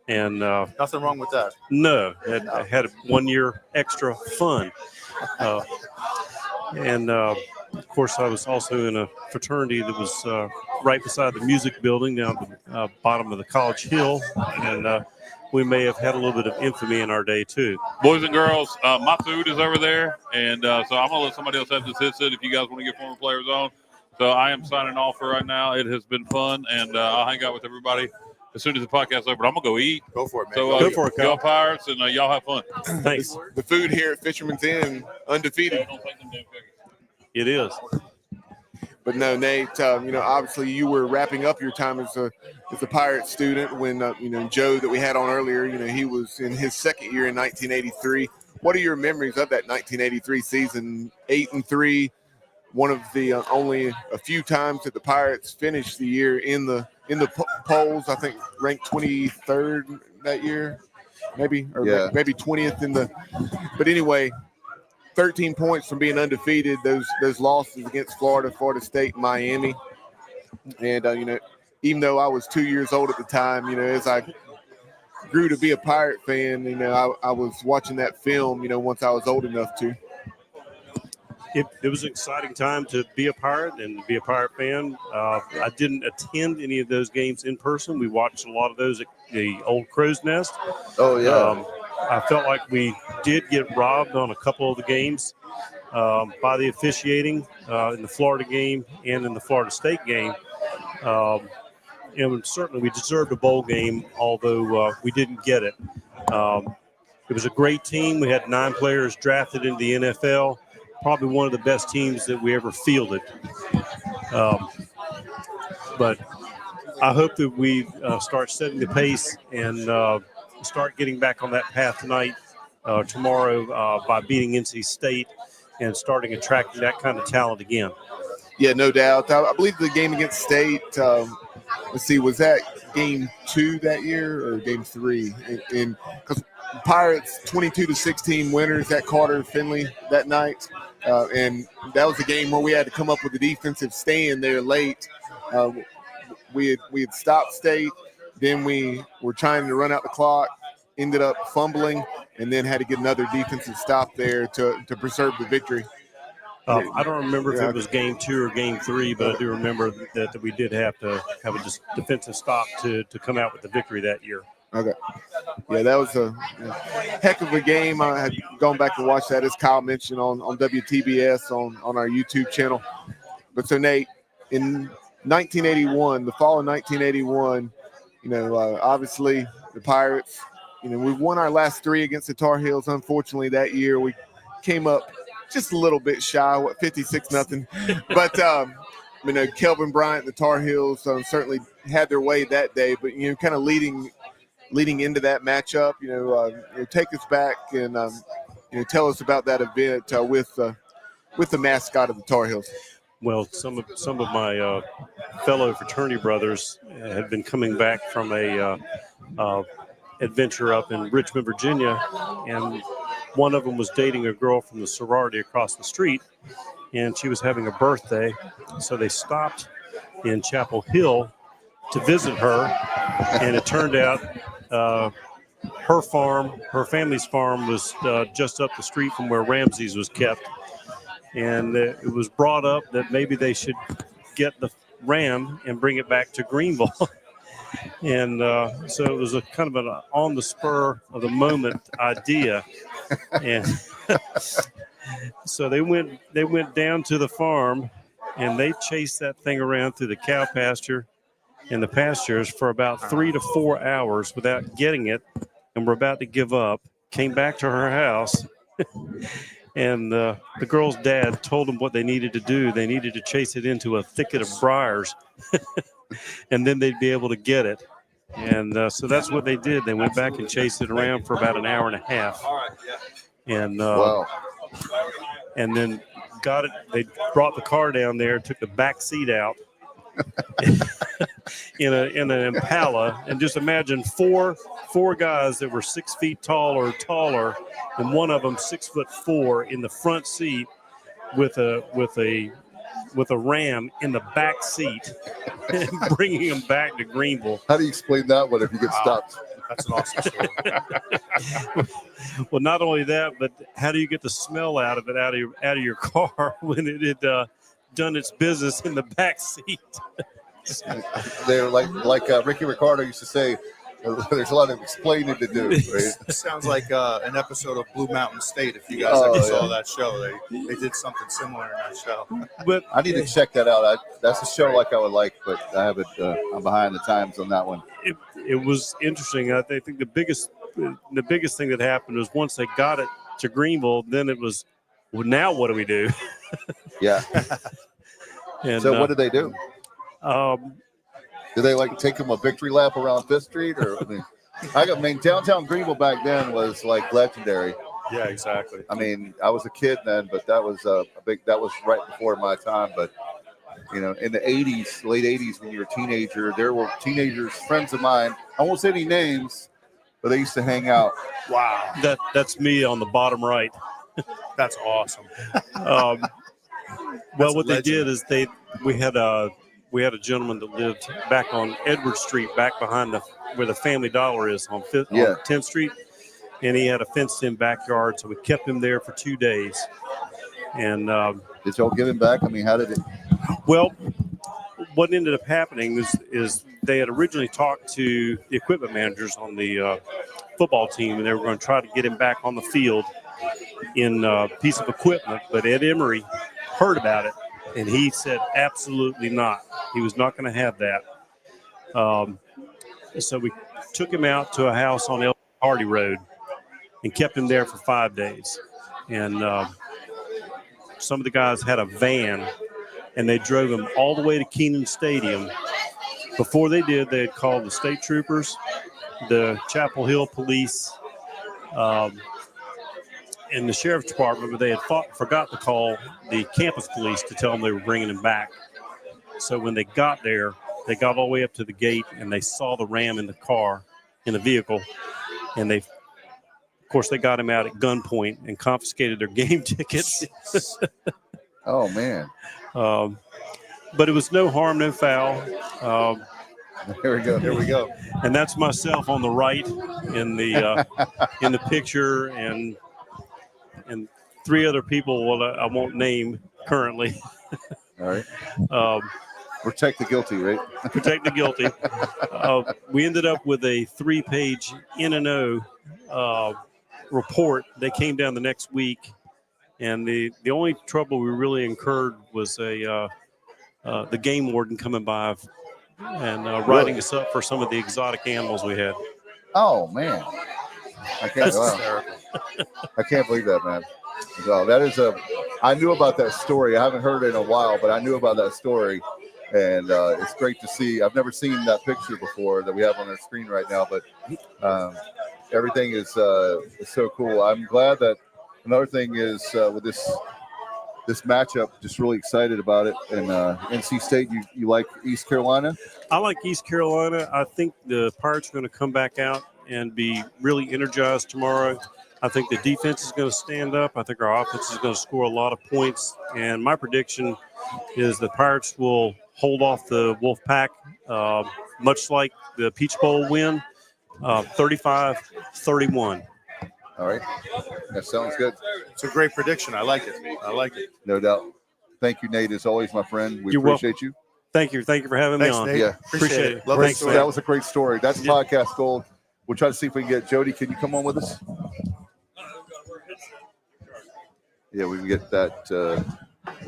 And nothing wrong with that. No, I had 1 year extra fun. And of course, I was also in a fraternity that was right beside the music building down at the bottom of the College Hill. And we may have had a little bit of infamy in our day, too. Boys and girls, my food is over there. And so I'm going to let somebody else have this headset if you guys want to get former players on. So I am signing off for right now. It has been fun, and I'll hang out with everybody as soon as the podcast's over. I'm going to go eat. Go for it, man. So go for it, Kyle. y'all Pirates, and y'all have fun. Thanks. The food here at Fisherman's Inn, undefeated. It is. But no, Nate, obviously you were wrapping up your time as a Pirate student when, Joe that we had on earlier, he was in his second year in 1983. What are your memories of that 1983 season? 8-3, one of the only a few times that the Pirates finished the year in the polls. I think ranked 23rd that year, maybe 20th in the. But anyway, 13 points from being undefeated. Those losses against Florida State, and Miami, and even though I was 2 years old at the time, as I grew to be a Pirate fan, I was watching that film, once I was old enough to. It was an exciting time to be a Pirate and to be a Pirate fan. I didn't attend any of those games in person. We watched a lot of those at the old Crow's Nest. Oh, yeah. I felt like we did get robbed on a couple of the games by the officiating in the Florida game and in the Florida State game. And certainly we deserved a bowl game, although we didn't get it. It was a great team. We had 9 players drafted into the NFL. Probably one of the best teams that we ever fielded. But I hope that we start setting the pace and start getting back on that path tomorrow by beating NC State and starting attracting that kind of talent again. Yeah, no doubt. I believe the game against State, was that game 2 that year or game 3? And because Pirates 22-16 winners at Carter Finley that night. And that was a game where we had to come up with a defensive stand there late. We had stopped State. Then we were trying to run out the clock, ended up fumbling, and then had to get another defensive stop there to preserve the victory. I don't remember if it was game 2 or game 3, but I do remember that we did have to have a defensive stop to come out with the victory that year. Okay. Yeah, that was a heck of a game. I had gone back and watched that, as Kyle mentioned, on WTBS on our YouTube channel. But so, Nate, in 1981, the fall of 1981, obviously the Pirates, we've won our last 3 against the Tar Heels. Unfortunately, that year we came up just a little bit shy, 56-0. But, Kelvin Bryant, the Tar Heels certainly had their way that day, but, kind of leading into that matchup, take us back and tell us about that event with the mascot of the Tar Heels. Well, some of my fellow fraternity brothers had been coming back from a adventure up in Richmond, Virginia, and one of them was dating a girl from the sorority across the street, and she was having a birthday, so they stopped in Chapel Hill to visit her, and it turned out her family's farm was just up the street from where Ramsey's was kept. And it was brought up that maybe they should get the ram and bring it back to Greenville. And so it was a kind of an on the spur of the moment idea. And so they went down to the farm and they chased that thing around through the cow pasture and the pastures for about 3 to 4 hours without getting it. And were about to give up, came back to her house. And the girl's dad told them what they needed to do. They needed to chase it into a thicket of briars, and then they'd be able to get it. And so that's what they did. They went back and chased it around for about an hour and a half. And and then got it. They brought the car down there, took the back seat out in an Impala, and just imagine four guys that were 6 feet tall or taller, and one of them 6'4" in the front seat with a ram in the back seat, and bringing them back to Greenville. How do you explain that one if you get stopped? That's an awesome story. Well, not only that, but how do you get the smell out of it out of your car when it had done its business in the back seat? They're like Ricky Ricardo used to say, there's a lot of explaining to do, right? Sounds like an episode of Blue Mountain State. If you guys ever saw that show, they did something similar in that show. But I need to check that out. That's a show like I would like, but I haven't. I'm behind the times on that one. It was interesting. I think the biggest thing that happened was once they got it to Greenville, then it was, well, now what do we do? Yeah. And so what did they do? Did they take them a victory lap around Fifth Street, or I mean, downtown Greenville back then was like legendary. Yeah, exactly. I mean, I was a kid then, but that was that was right before my time. But in the '80s, late '80s, when you were a teenager, there were teenagers, friends of mine. I won't say any names, but they used to hang out. Wow, that's me on the bottom right. That's awesome. Well, what they did is we had a gentleman that lived back on Edward Street, back behind where the Family Dollar is on 10th Street, and he had a fenced-in backyard, so we kept him there for 2 days. And did y'all give him back? I mean, how did it? Well, what ended up happening is they had originally talked to the equipment managers on the football team, and they were going to try to get him back on the field in a piece of equipment, but Ed Emory heard about it, and he said absolutely not. He was not going to have that. So we took him out to a house on El Hardy Road and kept him there for 5 days. And some of the guys had a van, and they drove him all the way to Keenan Stadium. Before they did, they had called the state troopers, the Chapel Hill police, and the sheriff's department, but they had forgot to call the campus police to tell them they were bringing him back. So when they got there, they got all the way up to the gate, and they saw the ram in the vehicle, and of course, they got him out at gunpoint and confiscated their game tickets. Oh, man. But it was no harm, no foul. There we go. And that's myself on the right in the picture, and 3 other people I won't name currently. All right. Protect the guilty, right? Protect the guilty. We ended up with a 3-page N&O report. They came down the next week, and the only trouble we really incurred was the game warden coming by and writing us up for some of the exotic animals we had. Oh, man. I can't believe that, man. No, that is I knew about that story. I haven't heard it in a while, but I knew about that story. And it's great to see. I've never seen that picture before that we have on our screen right now, but everything is so cool. I'm glad that another thing is with this this matchup. Just really excited about it. And NC State, you like East Carolina? I like East Carolina. I think the Pirates are going to come back out and be really energized tomorrow. I think the defense is going to stand up. I think our offense is going to score a lot of points. And my prediction is the Pirates will hold off the Wolfpack, much like the Peach Bowl win, 35-31. All right. That sounds good. It's a great prediction. I like it. No doubt. Thank you, Nate, as always, my friend. We You're appreciate welcome. you. Thank you. Thank you for having me on. Nate. Yeah. Appreciate it. Love Thanks, that story. that was a great story. That's podcast gold. We'll try to see if we can get Jody. Can you come on with us? Yeah, we can get that. We'll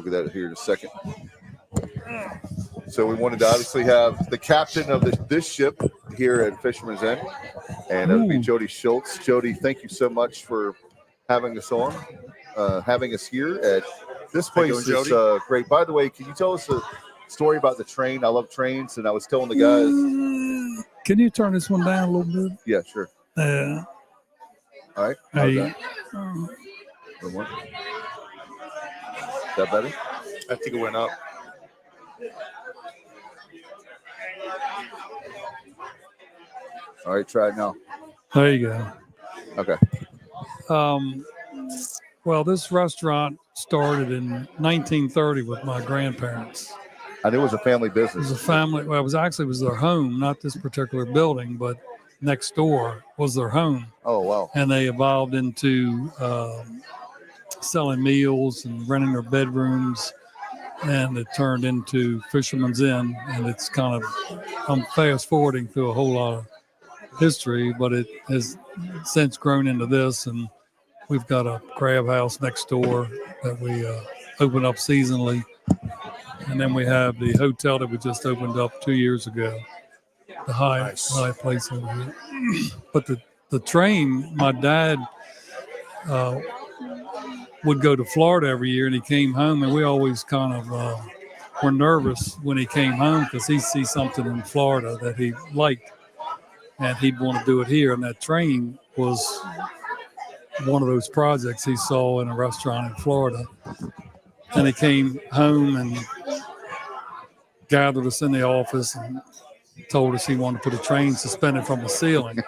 get that here in a second. So we wanted to obviously have the captain of this ship here at Fisherman's Inn, and it would be Jody Schulz. Jody, thank you so much for having us on, having us here at this place. Is great. By the way, can you tell us a story about the train? I love trains, and I was telling the guys. Can you turn this one down a little bit? Yeah, sure. Yeah. All right. Hey. That? One more. Is that better? I think it went up. All right, try it now. There you go. Okay. Well, this restaurant started in 1930 with my grandparents. I knew it was a family business. It was a family. Well, it was their home, not this particular building, but next door was their home. Oh, wow. And they evolved into selling meals and renting their bedrooms, and it turned into Fisherman's Inn. And it's kind of, I'm fast forwarding through a whole lot of history, but it has since grown into this. And we've got a crab house next door that we open up seasonally. And then we have the hotel that we just opened up 2 years ago, the high place over here. But the train, my dad would go to Florida every year, and he came home, and we always kind of were nervous when he came home because he'd see something in Florida that he liked, and he'd want to do it here. And that train was one of those projects he saw in a restaurant in Florida. And he came home and gathered us in the office and told us he wanted to put a train suspended from the ceiling.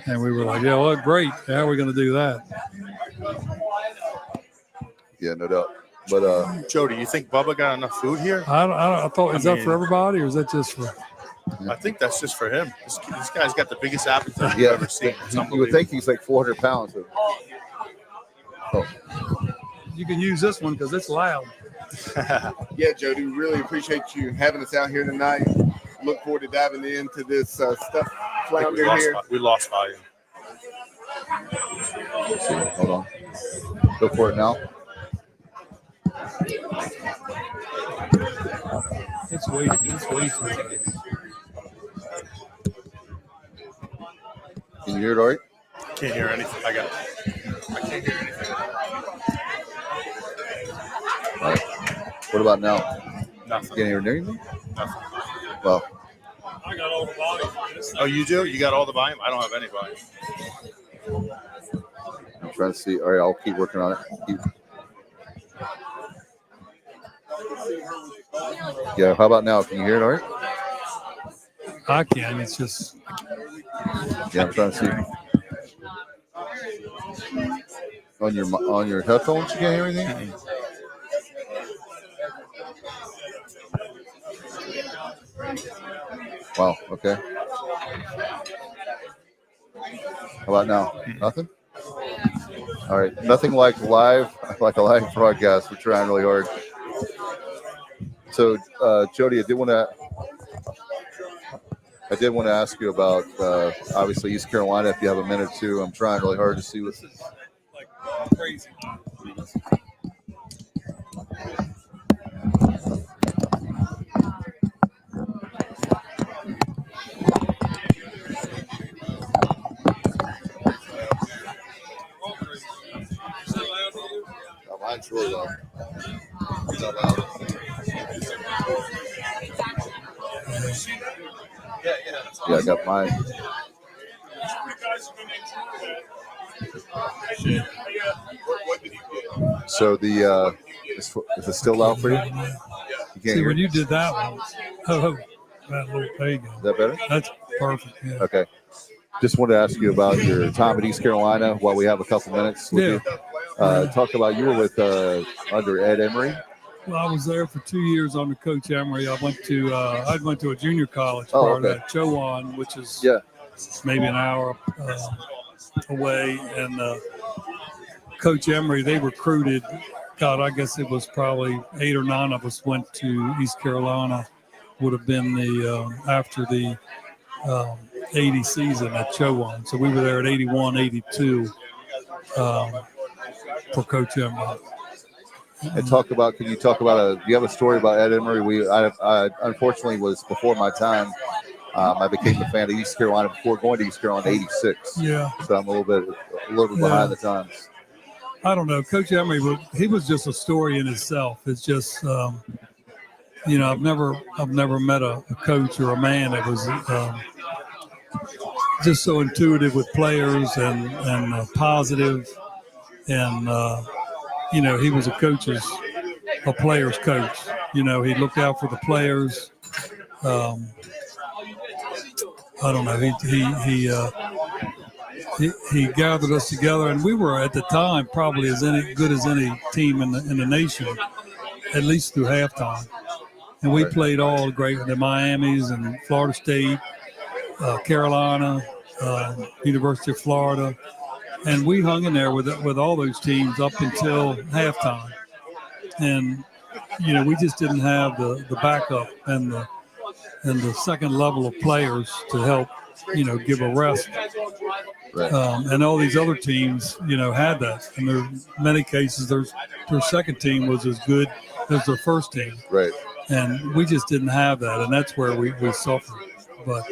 And we were like, yeah, well, great. How are we going to do that? Yeah, no doubt. But Jody, you think Bubba got enough food here? I thought, is that for everybody or is that just for? I think that's just for him. This guy's got the biggest appetite you've ever seen. You would think he's like 400 pounds. Oh. You can use this one because it's loud. Yeah, Jody, we really appreciate you having us out here tonight. Look forward to diving into this stuff flounder here. We lost volume. Let's see. Hold on. Go for it now. It's way too. Can you hear it all right? Can't hear anything. I can't hear anything. All right. What about now? Nothing. Can't hear anything? Nothing. Well. I got all the volume. Oh, you do? You got all the volume? I don't have any volume. I'm trying to see. All right, I'll keep working on it. Yeah, how about now? Can you hear it all right? I can. It's just. Yeah, I'm trying to see. On your headphones, you can't hear anything? Wow, okay. How about now? Nothing? All right, nothing like a live broadcast. We're trying really hard. So, Jody, I did want to ask you about obviously East Carolina. If you have a minute or two, I'm trying really hard to see what. This is like crazy. Mine's really loud. It's not loud. Yeah, I got mine. What did he get? So the is it still out for you? You can't See, hear when it? you did that one, there you go. Is that better? That's perfect. Yeah. Okay. Just wanted to ask you about your time at East Carolina while we have a couple minutes with you. Talk about you were with under Ed Emory. Well, I was there for 2 years under Coach Emory. I went to a junior college Oh, part of okay. that, Chowan, which is maybe an hour away. And Coach Emory, they recruited. God, I guess it was probably 8 or 9 of us went to East Carolina. Would have been the after the 80 season at Chowan. So we were there at 81, 82 for Coach Emory. And can you talk about do you have a story about Ed Emory? I unfortunately was before my time. I became a fan of East Carolina before going to East Carolina in '86. Yeah. So I'm a little bit behind the times. I don't know. Coach Emory, he was just a story in itself. It's just, I've never met a coach or a man that was just so intuitive with players and positive. And, he was a player's coach. He looked out for the players. I don't know. He gathered us together, and we were at the time probably as good as any team in the nation, at least through halftime. And we played all great, the Miamis and Florida State, Carolina, University of Florida, and we hung in there with all those teams up until halftime. And we just didn't have the backup and the second level of players to help give a rest. Right. And all these other teams, had that. And there many cases, their second team was as good as their first team. Right. And we just didn't have that, and that's where we suffered. But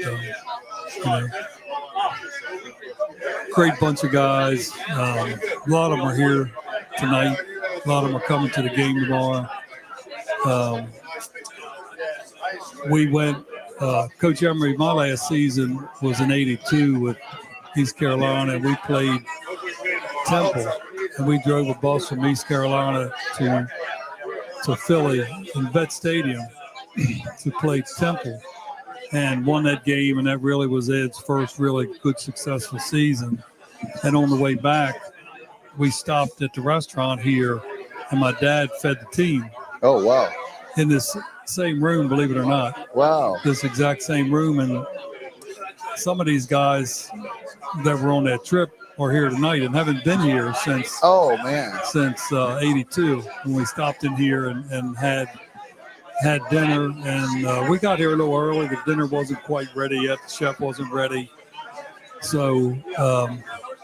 great bunch of guys. A lot of them are here tonight. A lot of them are coming to the game tomorrow. We went. Coach Emory, my last season was in '82 with East Carolina, and we played Temple, and we drove a bus from East Carolina to Philly in Vet Stadium to play Temple, and won that game, and that really was Ed's first really good successful season. And on the way back, we stopped at the restaurant here, and my dad fed the team. Oh, wow. In this same room, believe it or not. Wow. This exact same room, and some of these guys that were on that trip are here tonight and haven't been here since. Oh man! Since '82 when we stopped in here and had dinner, and we got here a little early. The dinner wasn't quite ready yet. The chef wasn't ready, so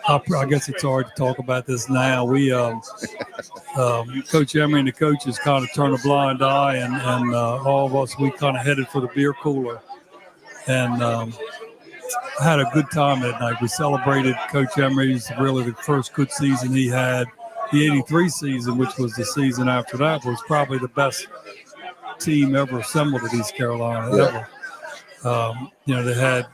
I guess it's hard to talk about this now. We Coach Emory and the coaches kind of turned a blind eye, and all of us, we kind of headed for the beer cooler, and had a good time that night. We celebrated Coach Emory's really the first good season he had. The '83 season, which was the season after that, was probably the best team ever assembled at East Carolina ever. They had,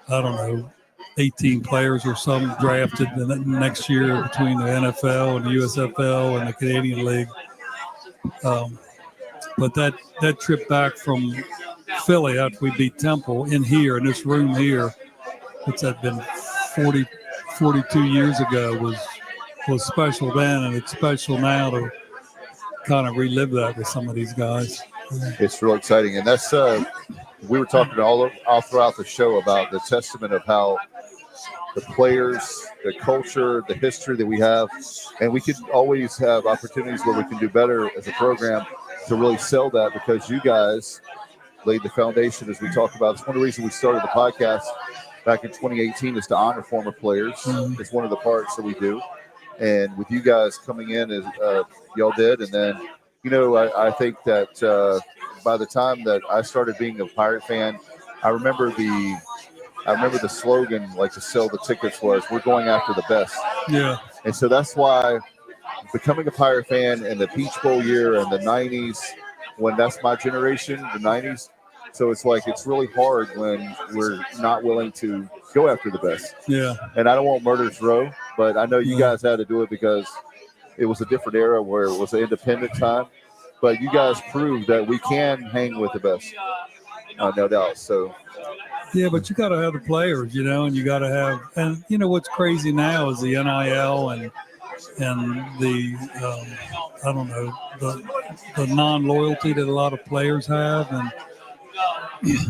I don't know, 18 players or some drafted the next year between the NFL and the USFL and the Canadian League. But that trip back from Philly after we beat Temple in here, in this room here, what's that been, 42 years ago, was special then, and it's special now to kind of relive that with some of these guys. It's real exciting, and that's we were talking all throughout the show about the testament of how the players, the culture, the history that we have, and we could always have opportunities where we can do better as a program to really sell that, because you guys laid the foundation, as we talked about. It's one of the reasons we started the podcast back in 2018 is to honor former players. It's one of the parts that we do. And with you guys coming in as y'all did, and then, I think that by the time that I started being a Pirate fan, I remember the slogan, like, to sell the tickets was, "We're going after the best." Yeah. And so that's why becoming a Pirate fan in the Peach Bowl year and the 90s, when that's my generation, the 90s. So it's like, it's really hard when we're not willing to go after the best. Yeah. And I don't want murder's row, but I know you guys had to do it because It was a different era where it was an independent time. But you guys proved that we can hang with the best, no doubt. So, yeah, but you got to have the players, and you got to have, and what's crazy now is the NIL and the I don't know, the non-loyalty that a lot of players have, and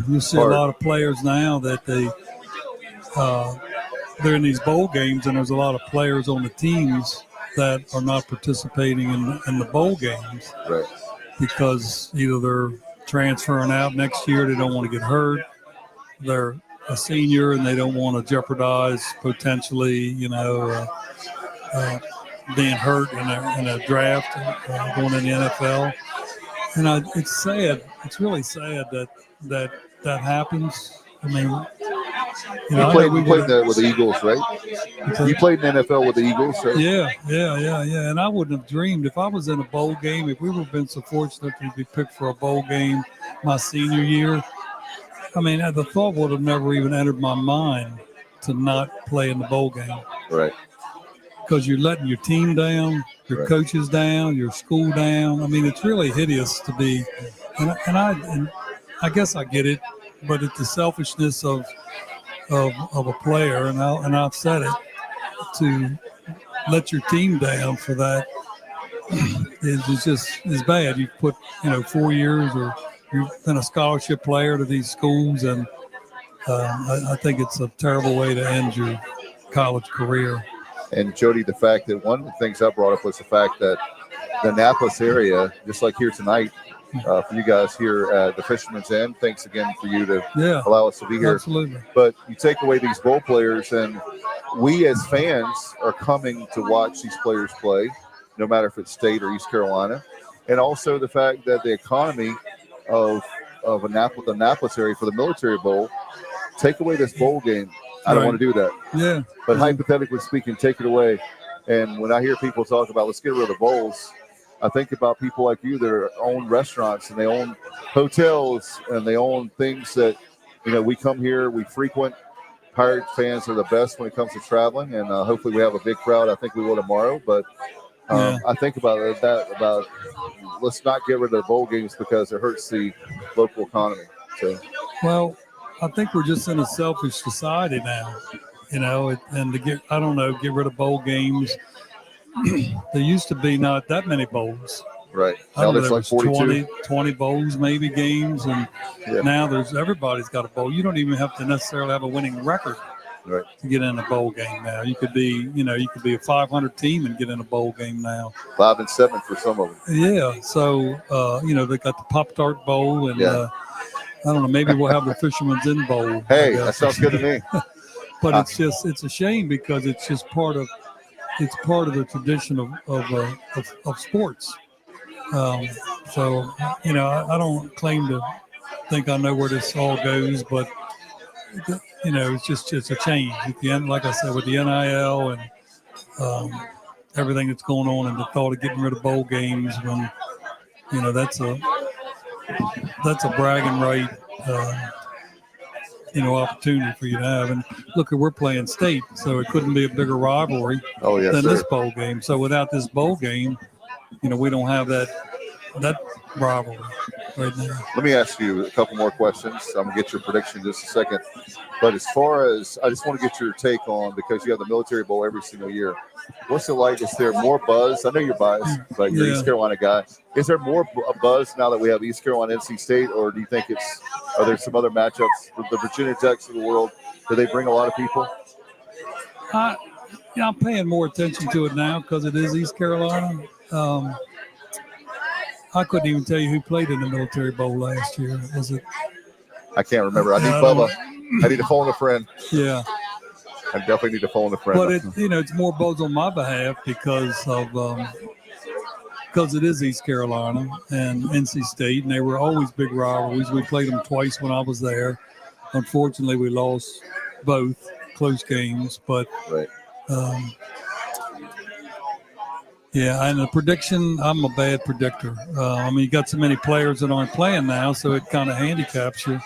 you see a lot of players now that they're in these bowl games, and there's a lot of players on the teams that are not participating in the bowl games, right? Because either they're transferring out next year, they don't want to get hurt, they're a senior and they don't want to jeopardize potentially, being hurt in a draft, going in the NFL. And it's sad. It's really sad that happens. I mean, you played with the Eagles, right? You played in the NFL with the Eagles, right? Yeah. And I wouldn't have dreamed if I was in a bowl game, if we would have been so fortunate to be picked for a bowl game my senior year. I mean, the thought would have never even entered my mind to not play in the bowl game. Right. Because you're letting your team down, your coaches down, your school down. I mean, it's really hideous to be, and I guess I get it, but it's the selfishness of a player, and I've said it, to let your team down for that is bad. You put 4 years, or you've been a scholarship player to these schools, and I think it's a terrible way to end your college career. And Jody, the fact that one of the things I brought up was the fact that the Annapolis area, just like here tonight, for you guys here at the Fisherman's Inn, thanks again for you to allow us to be here. Absolutely. But you take away these bowl players, and we as fans are coming to watch these players play, no matter if it's State or East Carolina. And also the fact that the economy of Annapolis, the Annapolis area for the Military Bowl, take away this bowl game. I don't want to do that. Yeah. But hypothetically speaking, take it away. And when I hear people talk about let's get rid of the bowls, I think about people like you that own restaurants and they own hotels and they own things that, we come here, we frequent. Pirate fans are the best when it comes to traveling, and hopefully we have a big crowd. I think we will tomorrow. But I think about let's not get rid of the bowl games because it hurts the local economy. So, well, I think we're just in a selfish society now, and to get rid of bowl games. There used to be not that many bowls. Right. Now there's like 42. 20 bowls, maybe, games. And now everybody's got a bowl. You don't even have to necessarily have a winning record to get in a bowl game now. You could be, a 500 team and get in a bowl game now. 5 and 7 for some of them. Yeah. So, they got the Pop-Tart Bowl, and I don't know, maybe we'll have the Fisherman's Inn Bowl. Hey, that sounds good to me. But it's a shame because it's just part of the tradition of sports. So, I don't claim to think I know where this all goes, but, it's a change. At the end, like I said, with the NIL and everything that's going on, and the thought of getting rid of bowl games when, that's a bragging right, opportunity for you to have. And look, we're playing State, so it couldn't be a bigger rivalry than this bowl game. So without this bowl game, we don't have that rivalry right now. Let me ask you a couple more questions. I'm going to get your prediction in just a second. But as far as, I just want to get your take on, because you have the Military Bowl every single year, what's it like? Is there more buzz? I know you're biased, but you're an East Carolina guy. Is there more buzz now that we have East Carolina, NC State, or do you think are there some other matchups with the Virginia Techs of the world? Do they bring a lot of people? I'm paying more attention to it now because it is East Carolina. I couldn't even tell you who played in the Military Bowl last year. Was it? I can't remember. I need Bubba. I need to phone a friend. Yeah. I definitely need to phone a friend. But it's more buzz on my behalf because it is East Carolina and NC State, and they were always big rivalries. We played them twice when I was there. Unfortunately, we lost both close games, but and the prediction, I'm a bad predictor. You got so many players that aren't playing now, so it kind of handicaps you.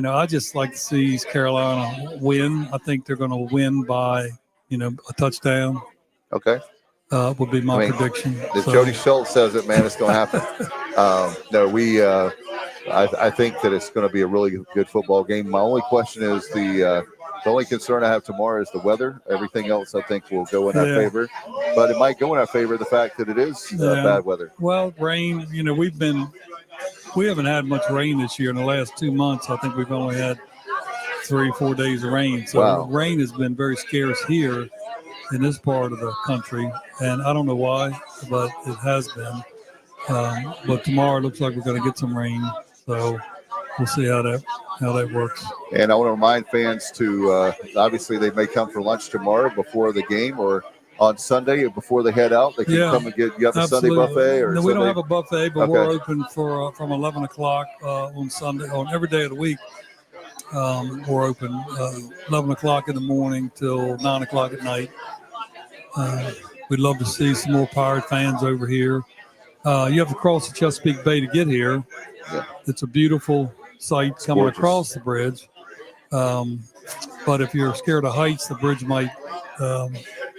I just like to see East Carolina win. I think they're going to win by, a touchdown. Okay. would be my prediction. If Jody Schulz says it, man, it's going to happen. No, I think that it's going to be a really good football game. My only question is the only concern I have tomorrow is the weather. Everything else I think will go in our favor, but it might go in our favor the fact that it is bad weather. Well, rain. We haven't had much rain this year in the last 2 months. I think we've only had 3 or 4 days of rain. So rain has been very scarce here in this part of the country, and I don't know why, but it has been. But tomorrow it looks like we're going to get some rain, so we'll see how that works. And I want to remind fans to obviously they may come for lunch tomorrow before the game, or on Sunday before they head out. They can come and get. You have a Sunday buffet, or no? We don't have a buffet, but we're open for from 11 o'clock on Sunday, on every day of the week. We're open 11 o'clock in the morning till 9 o'clock at night. We'd love to see some more Pirate fans over here. You have to cross the Chesapeake Bay to get here. Yeah. It's a beautiful sight coming across the bridge. But if you're scared of heights, the bridge might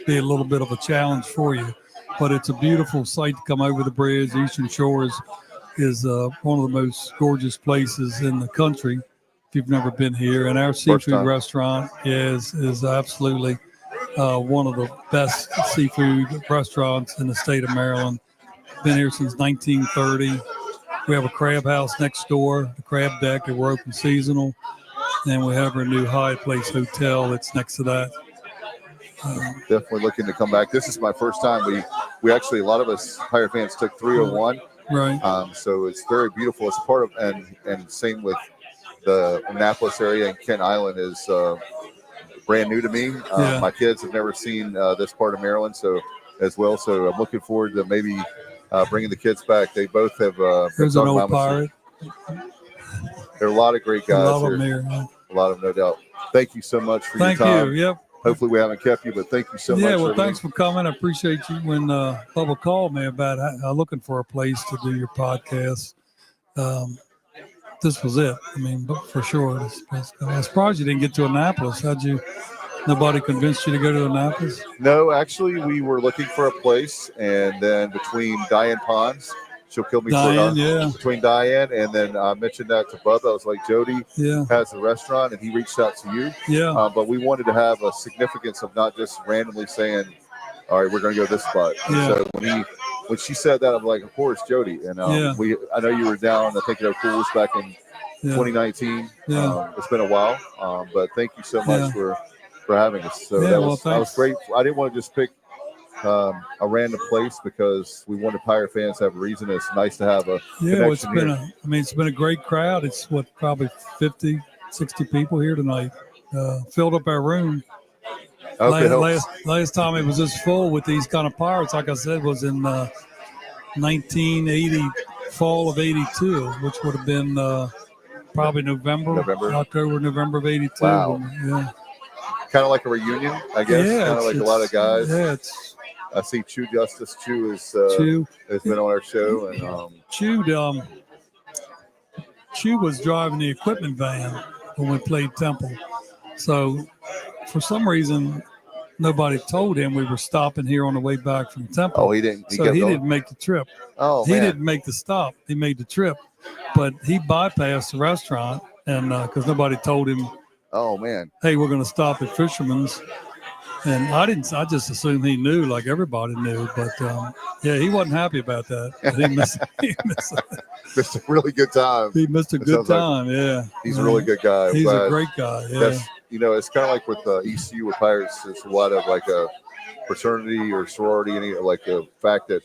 be a little bit of a challenge for you. But it's a beautiful sight to come over the bridge. Eastern Shore is one of the most gorgeous places in the country if you've never been here. And our seafood restaurant is absolutely one of the best seafood restaurants in the state of Maryland. Been here since 1930. We have a crab house next door, the Crab Deck, and we're open seasonal. And we have our new Hyatt Place Hotel that's next to that. Definitely looking to come back. This is my first time. We actually, a lot of us Pirate fans took 301. Right. So it's very beautiful. It's part of, and same with the Annapolis area and Kent Island is brand new to me. My kids have never seen this part of Maryland, so I'm looking forward to maybe bringing the kids back. They both have. There's an old pirate. There are a lot of great guys a lot of here. Them here. A lot of them, no doubt. Thank you so much for your time. Thank you. Yep. Hopefully we haven't kept you, but thank you so much. Yeah, well, thanks for coming. I appreciate you. When Bubba called me about looking for a place to do your podcast, this was it. I mean, but for sure. I'm surprised you didn't get to Annapolis. Nobody convinced you to go to Annapolis? No, actually, we were looking for a place, and then between Diane Pons, she'll kill me between Diane, and then I mentioned that to Bubba. I was like, Jody has a restaurant, and he reached out to you. Yeah. But we wanted to have a significance of not just randomly saying, all right, we're going to go to this spot. Yeah. So when she said that, I'm like, of course, Jody. And I know you were down, I think, at O'Cool's back in 2019. Yeah. It's been a while, but thank you so much for having us. So that was great. I didn't want to just pick a random place because we wanted Pirate fans to have a reason. It's nice to have a connection it's been a great crowd. It's probably 50, 60 people here tonight. Filled up our room. Last time it was this full with these kind of Pirates, like I said, was in 1980, fall of 82, which would have been probably October, November of 82. Wow. Yeah. Kind of like a reunion, I guess. Yeah, kind of like a lot of guys. Yeah, I see Chew Justice. Chew has been on our show, and Chew was driving the equipment van when we played Temple. So for some reason, nobody told him we were stopping here on the way back from Temple. Oh, he didn't. He didn't make the trip. Oh, he didn't make the stop. He made the trip, but he bypassed the restaurant, and because nobody told him. Oh man! Hey, we're going to stop at Fisherman's, and I didn't. I just assumed he knew, like everybody knew. But he wasn't happy about that. He missed a really good time. He missed a good time. He's a really good guy. He's a great guy. Yeah. It's kind of like with ECU with Pirates. It's a lot of like a fraternity or sorority, and like the fact that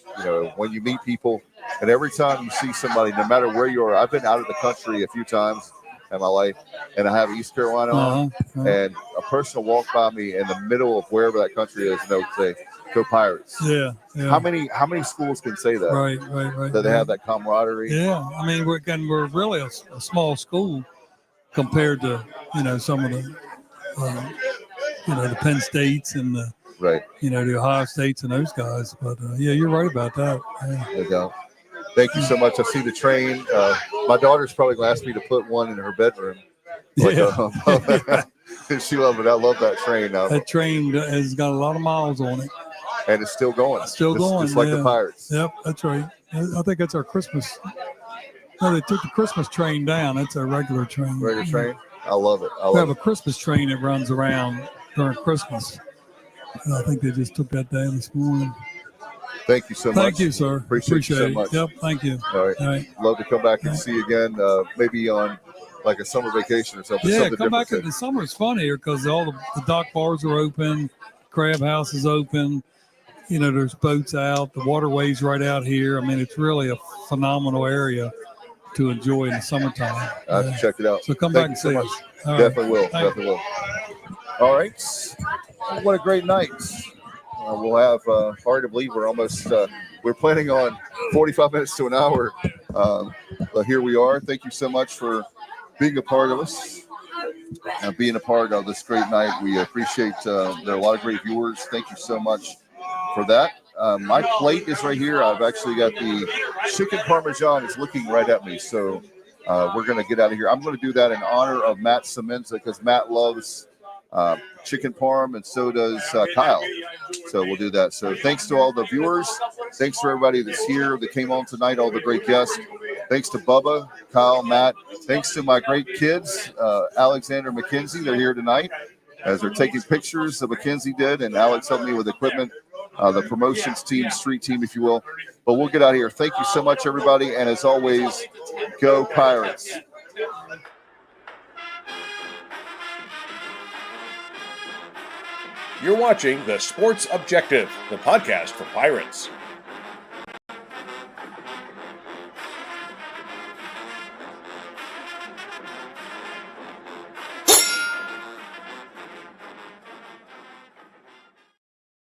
when you meet people, and every time you see somebody, no matter where you are. I've been out of the country a few times in my life, and I have East Carolina on, and a person will walk by me in the middle of wherever that country is, and they'll say, "Go Pirates!" Yeah. How many schools can say that? Right. That they have that camaraderie. Yeah, I mean we're really a small school compared to some of the the Penn States and the the Ohio States and those guys. But you're right about that. Yeah. No doubt. Thank you so much. I see the train. My daughter's probably going to ask me to put one in her bedroom. She loved it. I love that train. That train has got a lot of miles on it. And it's still going. Still going. Just like the Pirates. Yep, that's right. I think that's our Christmas. No, they took the Christmas train down. That's our regular train. Regular train? I love it. We have a Christmas train that runs around during Christmas. And I think they just took that down this morning. Thank you so much. Thank you, sir. Appreciate you so much. Yep, thank you. All right. Love to come back and see you again, maybe on like a summer vacation or something. Yeah, something come back different. in the summer. It's fun here because all the dock bars are open, crab house is open. You know, there's boats out, the waterway's right out here. I mean, it's really a phenomenal area to enjoy in the summertime. I have to check it out. So come Thank back and you so see much. us. All right. Definitely will. Thank Definitely will. All right. What a great night. We'll have, hard to believe we're almost, we're planning on 45 minutes to an hour. But here we are. Thank you so much for being a part of us and being a part of this great night. We appreciate, there are a lot of great viewers. Thank you so much for that. My plate is right here. I've actually got the chicken parmesan. It's looking right at me. So we're going to get out of here. I'm going to do that in honor of Matt Semenza because Matt loves chicken parm, and so does Kyle. So we'll do that. So thanks to all the viewers. Thanks for everybody that's here that came on tonight, all the great guests. Thanks to Bubba, Kyle, Matt. Thanks to my great kids, Alexander, McKenzie. They're here tonight as they're taking pictures that McKenzie did, and Alex helped me with equipment, the promotions team, street team, if you will. But we'll get out of here. Thank you so much, everybody. And as always, go Pirates. You're watching The Sports Objective, the podcast for Pirates.